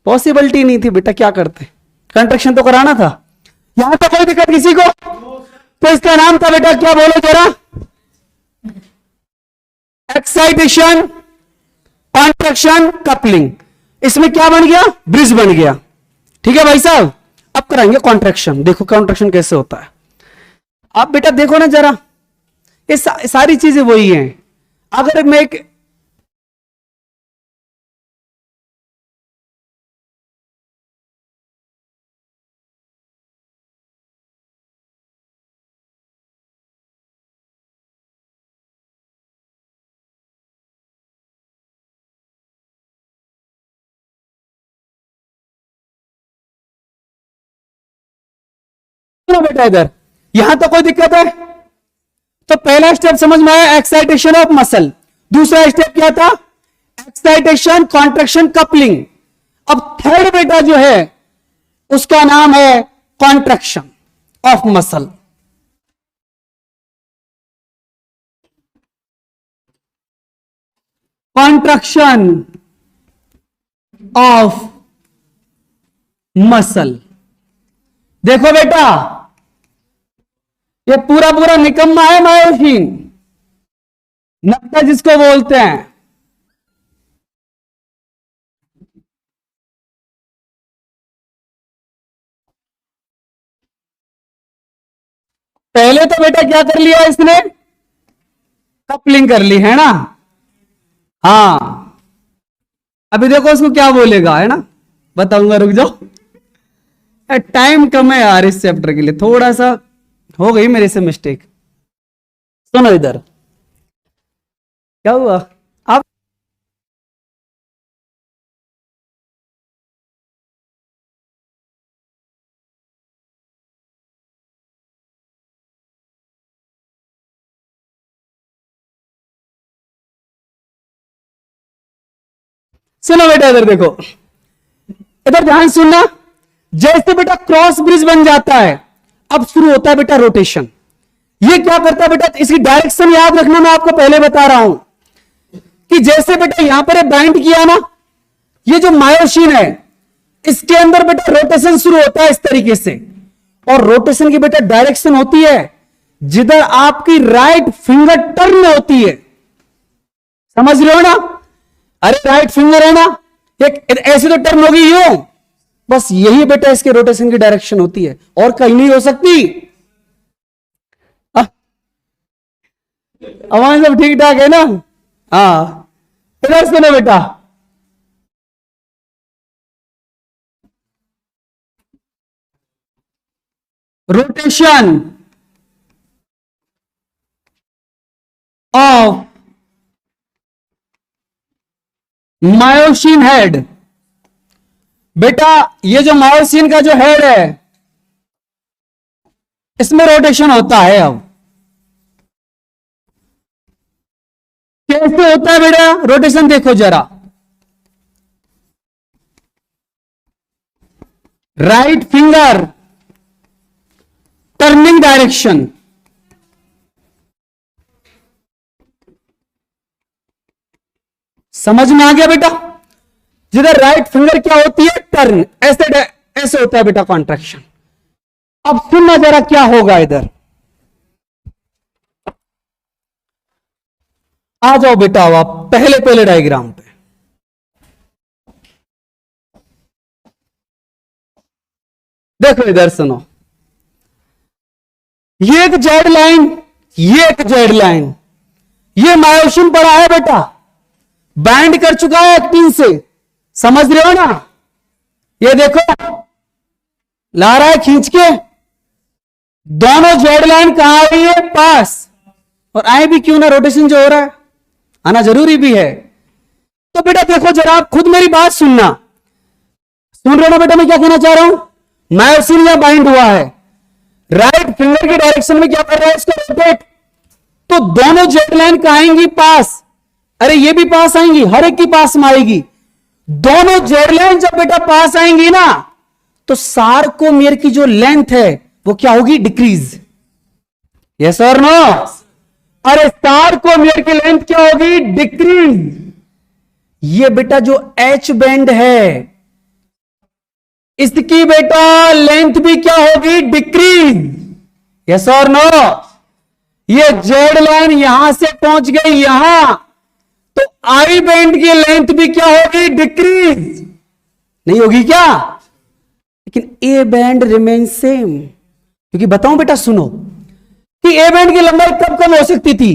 पॉसिबिलिटी नहीं थी बेटा, क्या करते, कंट्रैक्शन तो कराना था। यहां तो कोई दिक्कत किसी को, तो इसका नाम था बेटा, क्या बोलो जरा, एक्साइटेशन कॉन्ट्रैक्शन कपलिंग। इसमें क्या बन गया, ब्रिज बन गया। ठीक है भाई साहब, अब कराएंगे कॉन्ट्रैक्शन, देखो कॉन्ट्रैक्शन कैसे होता है। आप बेटा देखो ना जरा, ये सारी चीजें वही हैं। अगर मैं एक बेटा इधर, यहां तो कोई दिक्कत है। तो पहला स्टेप समझ में आया, एक्साइटेशन ऑफ मसल। दूसरा स्टेप क्या था, एक्साइटेशन कॉन्ट्रैक्शन कपलिंग। अब थर्ड बेटा जो है उसका नाम है contraction of muscle. Contraction of muscle. देखो बेटा, ये पूरा पूरा निकम्मा है मायोसिन, नक्ता जिसको बोलते हैं। पहले तो बेटा क्या कर लिया इसने, कपलिंग कर ली है ना। हाँ अभी देखो उसको क्या बोलेगा, है ना, बताऊंगा, रुक जाओ, टाइम कम है यार इस चैप्टर के लिए, थोड़ा सा हो गई मेरे से मिस्टेक। सुनो इधर क्या हुआ, आप सुनो बेटा इधर देखो, इधर ध्यान सुनना। जैसे बेटा क्रॉस ब्रिज बन जाता है, अब शुरू होता है बेटा रोटेशन। ये क्या करता है बेटा, इसकी डायरेक्शन याद रखना, मैं आपको पहले बता रहा हूं कि जैसे बेटा यहां पर बाइंड किया ना, ये जो मायोसिन है इसके अंदर बेटा रोटेशन शुरू होता है इस तरीके से, और रोटेशन की बेटा डायरेक्शन होती है जिधर आपकी राइट फिंगर टर्न होती है। समझ रहे हो ना? अरे राइट फिंगर है ना, एक ऐसी तो टर्न होगी यूं, बस यही बेटा इसके रोटेशन की डायरेक्शन होती है, और कहीं नहीं हो सकती। आवाज सब ठीक ठाक है ना? हाँ, इधर सुनो बेटा, रोटेशन ऑफ मायोसिन हेड। बेटा ये जो मायोसिन का जो हेड है इसमें रोटेशन होता है। अब कैसे होता है बेटा रोटेशन, देखो जरा, राइट फिंगर टर्निंग डायरेक्शन, समझ में आ गया बेटा? जिधर राइट फिंगर क्या होती है, टर्न, ऐसे होता है बेटा कॉन्ट्रैक्शन। अब सुनना जरा क्या होगा इधर, आ जाओ बेटा अब आप पहले डायग्राम पे। देखो इधर सुनो, ये एक जेड लाइन, ये एक जेड लाइन, ये मायोसिन पड़ा है बेटा, बाइंड कर चुका है एक्टिन से, समझ रहे हो ना? ये देखो ला रहा है खींच के, दोनों जेड लाइन कहां आ रही है, पास, और आए भी क्यों ना, रोटेशन जो हो रहा है आना जरूरी भी है। तो बेटा देखो जरा, आप खुद मेरी बात सुनना, सुन रहे हो ना बेटा मैं क्या कहना चाह रहा हूं? मायोसिन यहां बाइंड हुआ है, राइट फिंगर की डायरेक्शन में क्या कर रहा है, इसको रोटेट, तो दोनों जेड लाइन कहां आएंगी, पास। अरे ये भी पास आएंगी, हर एक की पास में आएगी। दोनों जेड लाइन जब बेटा पास आएंगी ना, तो सार्कोमेयर की जो लेंथ है वो क्या होगी, डिक्रीज। यस और नो? अरे सार्कोमेयर की लेंथ क्या होगी, डिक्रीज। ये बेटा जो एच बैंड है इसकी बेटा लेंथ भी क्या होगी, डिक्रीज। यस और नो? ये जेड लाइन यहां से पहुंच गई यहां, तो आई बैंड की लेंथ भी क्या होगी, डिक्रीज। नहीं होगी क्या? लेकिन ए बैंड रिमेन सेम, क्योंकि बताऊं बेटा सुनो कि ए बैंड की लंबाई कब कम हो सकती थी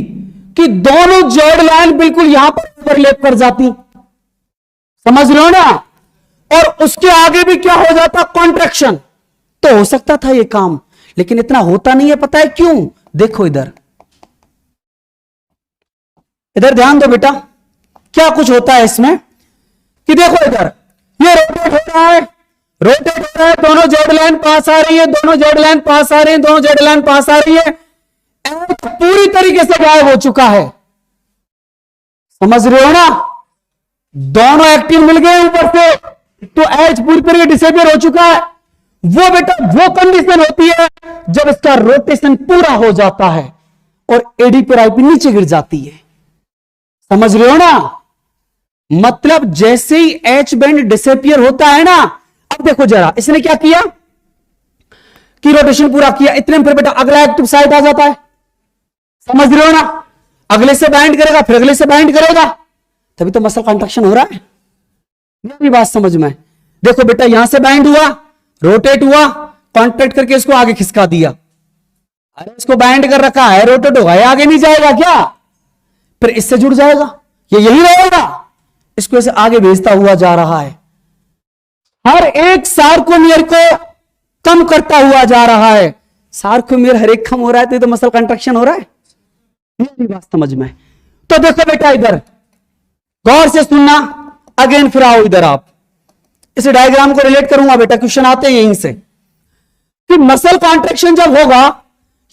कि दोनों जेड लाइन बिल्कुल यहां पर ओवरलैप कर जाती, समझ रहे हो ना? और उसके आगे भी क्या हो जाता, कॉन्ट्रैक्शन। तो हो सकता था ये काम, लेकिन इतना होता नहीं है। पता है क्यों? देखो इधर, इधर ध्यान दो बेटा, क्या कुछ होता है इसमें कि देखो इधर ये रोटेट हो रहा है, रोटेट हो रहा है, दोनों जेड लाइन पास आ रही है, दोनों जेड लाइन पास आ रही है, दोनों जेड लाइन पास आ रही है, एच पूरी तरीके से गायब हो चुका है, समझ रहे हो ना? दोनों एक्टिन मिल गए ऊपर से, तो एच पूरी तरीके डिसअपियर हो चुका है। वो बेटा वो कंडीशन होती है जब इसका रोटेशन पूरा हो जाता है और एडी पर आईपी नीचे गिर जाती है, समझ रहे हो ना? मतलब जैसे ही एच बैंड डिसअपियर होता है ना, अब देखो जरा इसने क्या किया कि रोटेशन पूरा किया, इतने में फिर बेटा अगला एक्टिव साइट आ जाता है, समझ रहे हो ना? अगले से बाइंड करेगा, फिर अगले से बाइंड करेगा, तभी तो मसल कॉन्ट्रैक्शन हो रहा है। मेरी बात समझ में? देखो बेटा यहां से बाइंड हुआ, रोटेट हुआ, कॉन्ट्रैक्ट करके इसको आगे खिसका दिया। अरे इसको बाइंड कर रखा है, रोटेट हुआ है, आगे नहीं जाएगा क्या? फिर इससे जुड़ जाएगा, ये यही रहेगा, इसको ऐसे आगे भेजता हुआ जा रहा है, हर एक सार्कोमियर को कम करता हुआ जा रहा है। सार्कोमियर हर एक कम हो रहा है तो मसल कंट्रैक्शन हो रहा है। मेरी बात समझ में? तो देखो बेटा इधर गौर से सुनना, अगेन फिर आओ इधर, आप इस डायग्राम को रिलेट करूंगा बेटा, क्वेश्चन आते हैं यहीं से कि मसल कॉन्ट्रैक्शन जब होगा,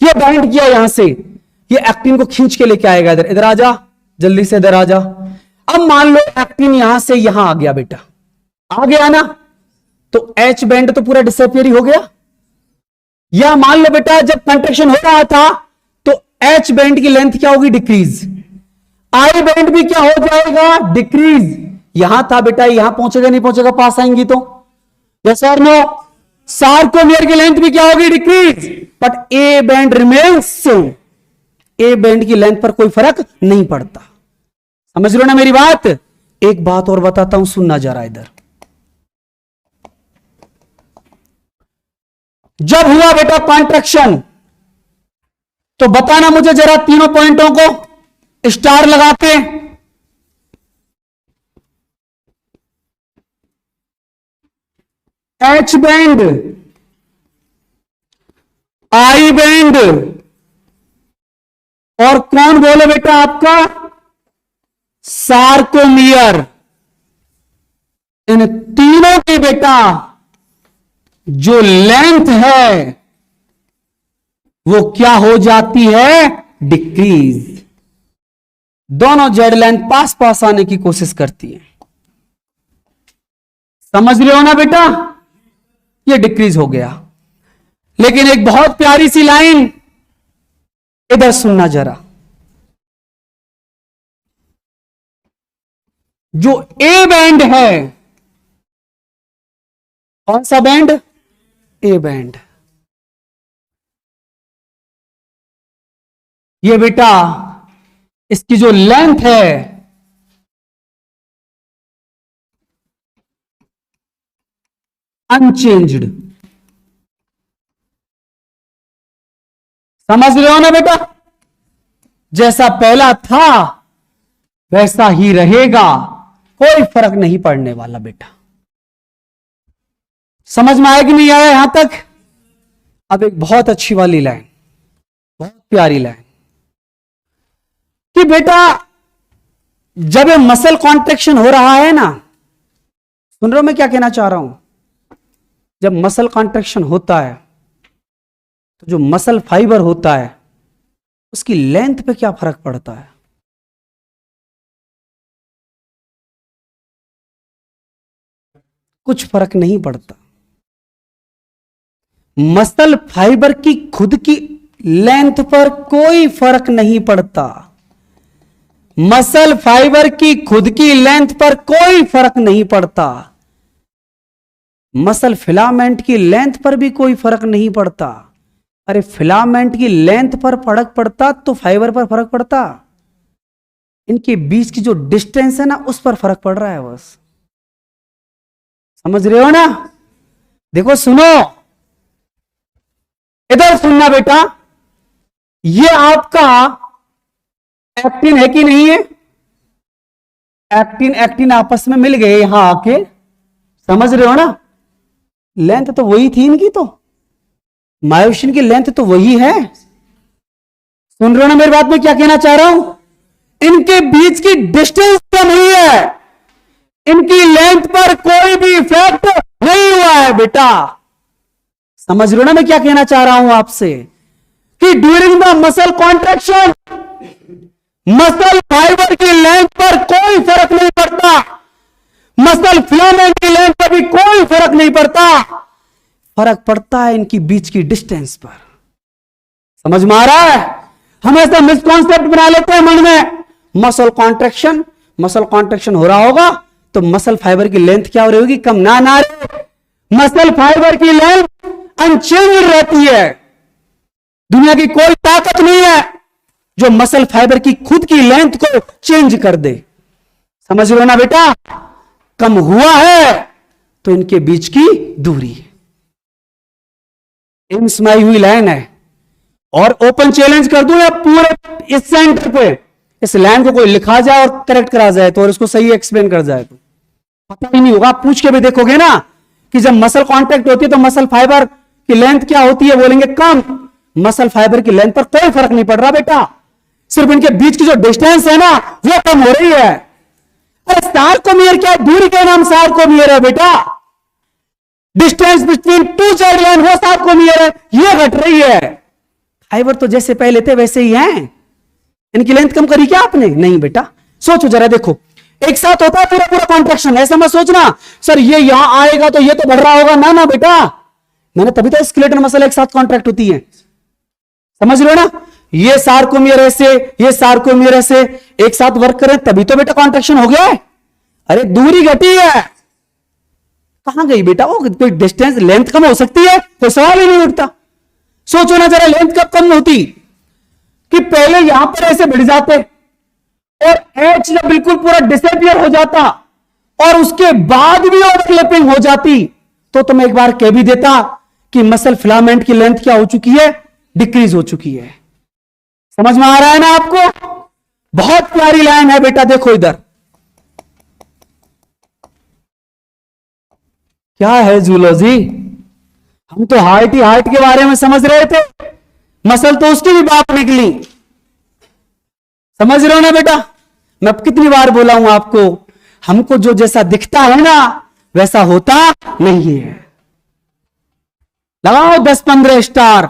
ये बाइंड किया यहां से, ये एक्टिन को खींच के लेके आएगा इधर, इधर आ जा जल्दी से, इधर आ जा। अब मान लो एक्टिन यहां से यहां आ गया बेटा, आ गया ना, तो एच बैंड तो पूरा डिसअपियर ही हो गया। या मान लो बेटा जब कंट्रैक्शन हो रहा था तो एच बैंड की लेंथ क्या होगी, डिक्रीज। आई बैंड भी क्या हो जाएगा, डिक्रीज। यहां था बेटा, यहां पहुंचेगा नहीं पहुंचेगा, पास आएंगी तो। यस और नो। सार्कोमियर की लेंथ भी क्या होगी, decrease, but A band remains same. A band की लेंथ पर कोई फर्क नहीं पड़ता। समझ लो ना मेरी बात। एक बात और बताता हूं, सुनना जरा इधर। जब हुआ बेटा कॉन्ट्रैक्शन तो बताना मुझे जरा तीनों पॉइंटों को स्टार लगा के। एच बैंड, आई बैंड और कौन बोले बेटा आपका, सार्कोमियर। इन तीनों की बेटा जो लेंथ है वो क्या हो जाती है, डिक्रीज। दोनों जेड लेंथ पास पास आने की कोशिश करती है। समझ रहे हो ना बेटा, ये डिक्रीज हो गया। लेकिन एक बहुत प्यारी सी लाइन इधर सुनना जरा। जो ए बैंड है, कौन सा बैंड, ए बैंड, ये बेटा इसकी जो लेंथ है अनचेंज्ड। समझ रहे हो ना बेटा, जैसा पहला था वैसा ही रहेगा, कोई फर्क नहीं पड़ने वाला बेटा। समझ में आया कि नहीं आया यहां तक। अब एक बहुत अच्छी वाली लाइन, बहुत प्यारी लाइन, कि बेटा जब ये मसल कॉन्ट्रैक्शन हो रहा है ना, सुन रहे हो मैं क्या कहना चाह रहा हूं। जब मसल कॉन्ट्रैक्शन होता है तो जो मसल फाइबर होता है उसकी लेंथ पे क्या फर्क पड़ता है, कुछ फर्क नहीं पड़ता। मसल फाइबर की खुद की लेंथ पर कोई फर्क नहीं पड़ता। मसल फाइबर की खुद की लेंथ पर कोई फर्क नहीं पड़ता। मसल फिलामेंट की लेंथ पर भी कोई फर्क नहीं पड़ता। अरे फिलामेंट की लेंथ पर फर्क पड़ता तो फाइबर पर फर्क पड़ता। इनके बीच की जो डिस्टेंस है ना, उस पर फर्क पड़ रहा है बस। समझ रहे हो ना। देखो सुनो, इधर सुनना बेटा, ये आपका एक्टिन है कि नहीं है। एक्टिन एक्टिन आपस में मिल गए यहां आके, समझ रहे हो ना। लेंथ तो वही थी इनकी, तो मायोसिन की लेंथ तो वही है। सुन रहे हो ना मेरी बात में क्या कहना चाह रहा हूं। इनके बीच की डिस्टेंस कम हुई है, इनकी लेंथ पर कोई भी इफेक्ट नहीं हुआ है बेटा। समझ रहे हो ना मैं क्या कहना चाह रहा हूं आपसे, कि during the muscle contraction muscle fibre की लेंथ पर कोई फर्क नहीं पड़ता, मसल फिलामेंट की लेंथ पर भी कोई फर्क नहीं पड़ता। फर्क पड़ता है इनकी बीच की डिस्टेंस पर। समझ में आ रहा है। हमेशा मिसकॉन्सेप्ट बना लेते हैं मन में। मसल कॉन्ट्रैक्शन हो रहा होगा तो मसल फाइबर की लेंथ क्या हो रही होगी, कम ना ना रहे। मसल फाइबर की लेंथ अनचेंज रहती है। दुनिया की कोई ताकत नहीं है जो मसल फाइबर की खुद की लेंथ को चेंज कर दे। समझ लो ना बेटा। कम हुआ है तो इनके बीच की दूरी इन समाई हुई लाइन है। और ओपन चैलेंज कर दूं या पूरे इस सेंटर पे इस लाइन को कोई लिखा जाए और करेक्ट करा जाए तो, और इसको सही एक्सप्लेन कर जाए तो पता ही नहीं होगा। आप पूछ के भी देखोगे ना कि जब मसल कांटेक्ट होती है तो मसल फाइबर की लेंथ क्या होती है, बोलेंगे कम। मसल फाइबर की लेंथ पर कोई फर्क नहीं पड़ रहा बेटा, सिर्फ इनके बीच की जो डिस्टेंस है ना वो कम हो रही है। अरे सार्कोमियर क्या, दूरी का नाम सार्कोमियर है बेटा। Distance between two side line वो सार्कोमियर है, ये घट रही है। फाइबर तो जैसे पहले थे वैसे ही हैं। इनकी लेंथ कम करी क्या आपने, नहीं बेटा। सोचो जरा, देखो एक साथ होता है पूरा पूरा कॉन्ट्रैक्शन। ऐसा मत सोचना सर ये यहां आएगा तो ये तो बढ़ रहा होगा, ना ना बेटा, मैंने तभी तो स्केलेटल मसल एक साथ कॉन्ट्रैक्ट होती है, समझ रहे हो ना। ये सार्कोमियर ऐसे, ये सार्कोमियर ऐसे एक साथ वर्क करें तभी तो बेटा कॉन्ट्रैक्शन हो गया है। अरे दूरी घटी है, कहां गई बेटा वो, कोई डिस्टेंस लेंथ कम हो सकती है, कोई सवाल ही नहीं उठता। सोचो ना जरा लेंथ कब कम होती कि पहले यहां पर ऐसे भिड़ जाते और एच जब बिल्कुल पूरा डिसअपियर हो जाता और उसके बाद भी ओवरलैपिंग हो जाती तो मैं एक बार कह भी देता कि मसल फिलामेंट की लेंथ क्या हो चुकी है, डिक्रीज हो चुकी है। समझ में आ रहा है ना आपको। बहुत प्यारी लाइन है बेटा, देखो इधर क्या है जूलॉजी, हम तो हार्ट ही हार्ट के बारे में समझ रहे थे, मसल तो उसकी भी बात निकली। समझ रहे हो ना बेटा, मैं अब कितनी बार बोला हूं आपको, हमको जो जैसा दिखता है ना वैसा होता नहीं है। लगाओ 10-15 स्टार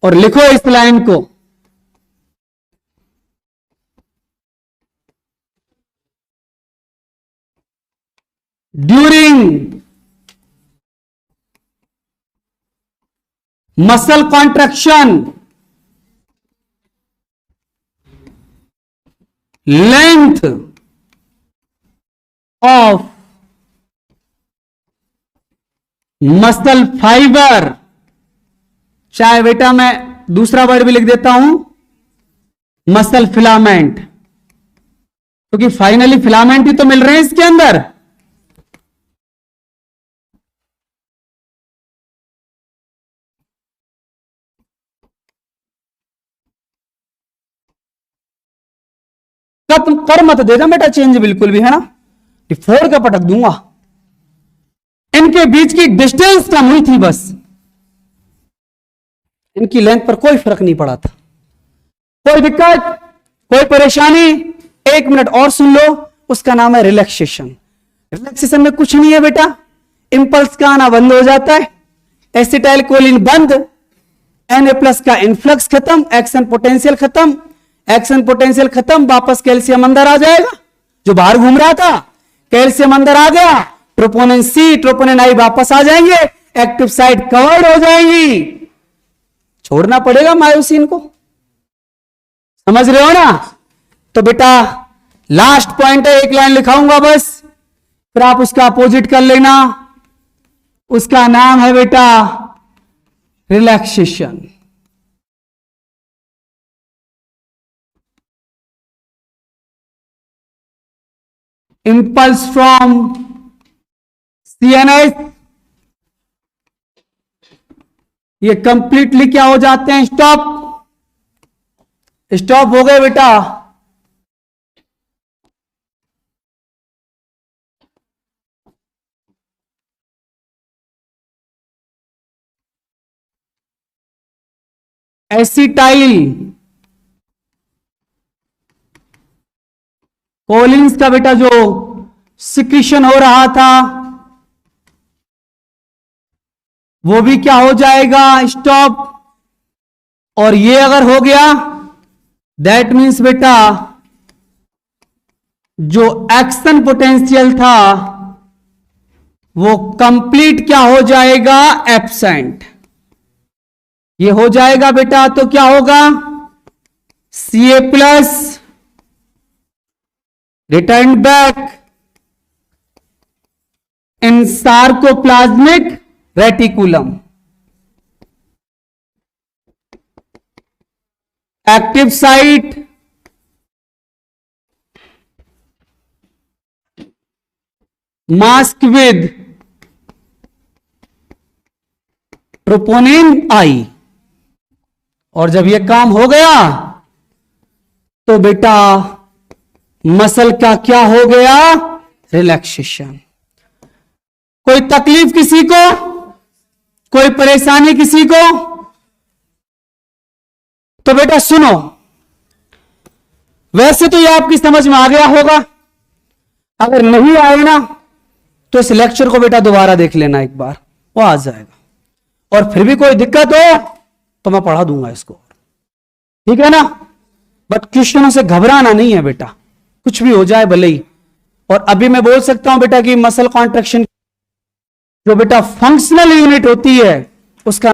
और लिखो इस लाइन को, during muscle contraction length of muscle fibre, चाहे बेटा मैं दूसरा वर्ड भी लिख देता हूं मसल फिलामेंट, क्योंकि फाइनली फिलामेंट ही तो मिल रहे हैं इसके अंदर। कर मत देना बेटा चेंज बिल्कुल भी, है ना, फोड़ के पटक दूंगा। इनके बीच की डिस्टेंस कम हुई थी बस, इनकी लेंथ पर कोई फर्क नहीं पड़ा था। कोई दिक्कत, कोई परेशानी, 1 मिनट और सुन लो, उसका नाम है रिलैक्सेशन। रिलैक्सेशन में कुछ नहीं है बेटा, इंपल्स का आना बंद हो जाता है, एसिटाइल कोलिन बंद, Na+ का इनफ्लक्स खत्म, एक्शन पोटेंशियल खत्म, एक्शन पोटेंशियल खत्म, वापस कैल्शियम अंदर आ जाएगा, जो बाहर घूम रहा था कैल्शियम अंदर आ गया, ट्रोपोनिन सी ट्रोपोनिन आई वापस आ जाएंगे, एक्टिव साइट कवर्ड हो जाएंगी, छोड़ना पड़ेगा मायोसिन को। समझ रहे हो ना। तो बेटा लास्ट पॉइंट है, एक लाइन लिखाऊंगा बस, फिर आप उसका अपोजिट कर लेना, उसका नाम है बेटा रिलैक्सेशन। impulse from CNS, ये कंप्लीटली क्या हो जाते हैं, स्टॉप, स्टॉप हो गए बेटा। एसिटाइल कोलिन्स का बेटा जो सिक्रीशन हो रहा था वो भी क्या हो जाएगा, स्टॉप। और ये अगर हो गया दैट मीन्स बेटा जो एक्शन पोटेंशियल था वो कंप्लीट क्या हो जाएगा, एब्सेंट। ये हो जाएगा बेटा तो क्या होगा, Ca+ return back in sarcoplasmic reticulum, active site mask with troponin आई। और जब यह काम हो गया तो बेटा मसल का क्या हो गया, रिलैक्सेशन। कोई तकलीफ किसी को, कोई परेशानी किसी को, तो बेटा सुनो, वैसे तो ये आपकी समझ में आ गया होगा, अगर नहीं आए ना तो इस लेक्चर को बेटा दोबारा देख लेना एक बार, वो आ जाएगा। और फिर भी कोई दिक्कत हो तो मैं पढ़ा दूंगा इसको, ठीक है ना। बट क्वेश्चनों से घबराना नहीं है बेटा, कुछ भी हो जाए भले ही। और अभी मैं बोल सकता हूं बेटा कि मसल कॉन्ट्रैक्शन जो बेटा फंक्शनल यूनिट होती है उसका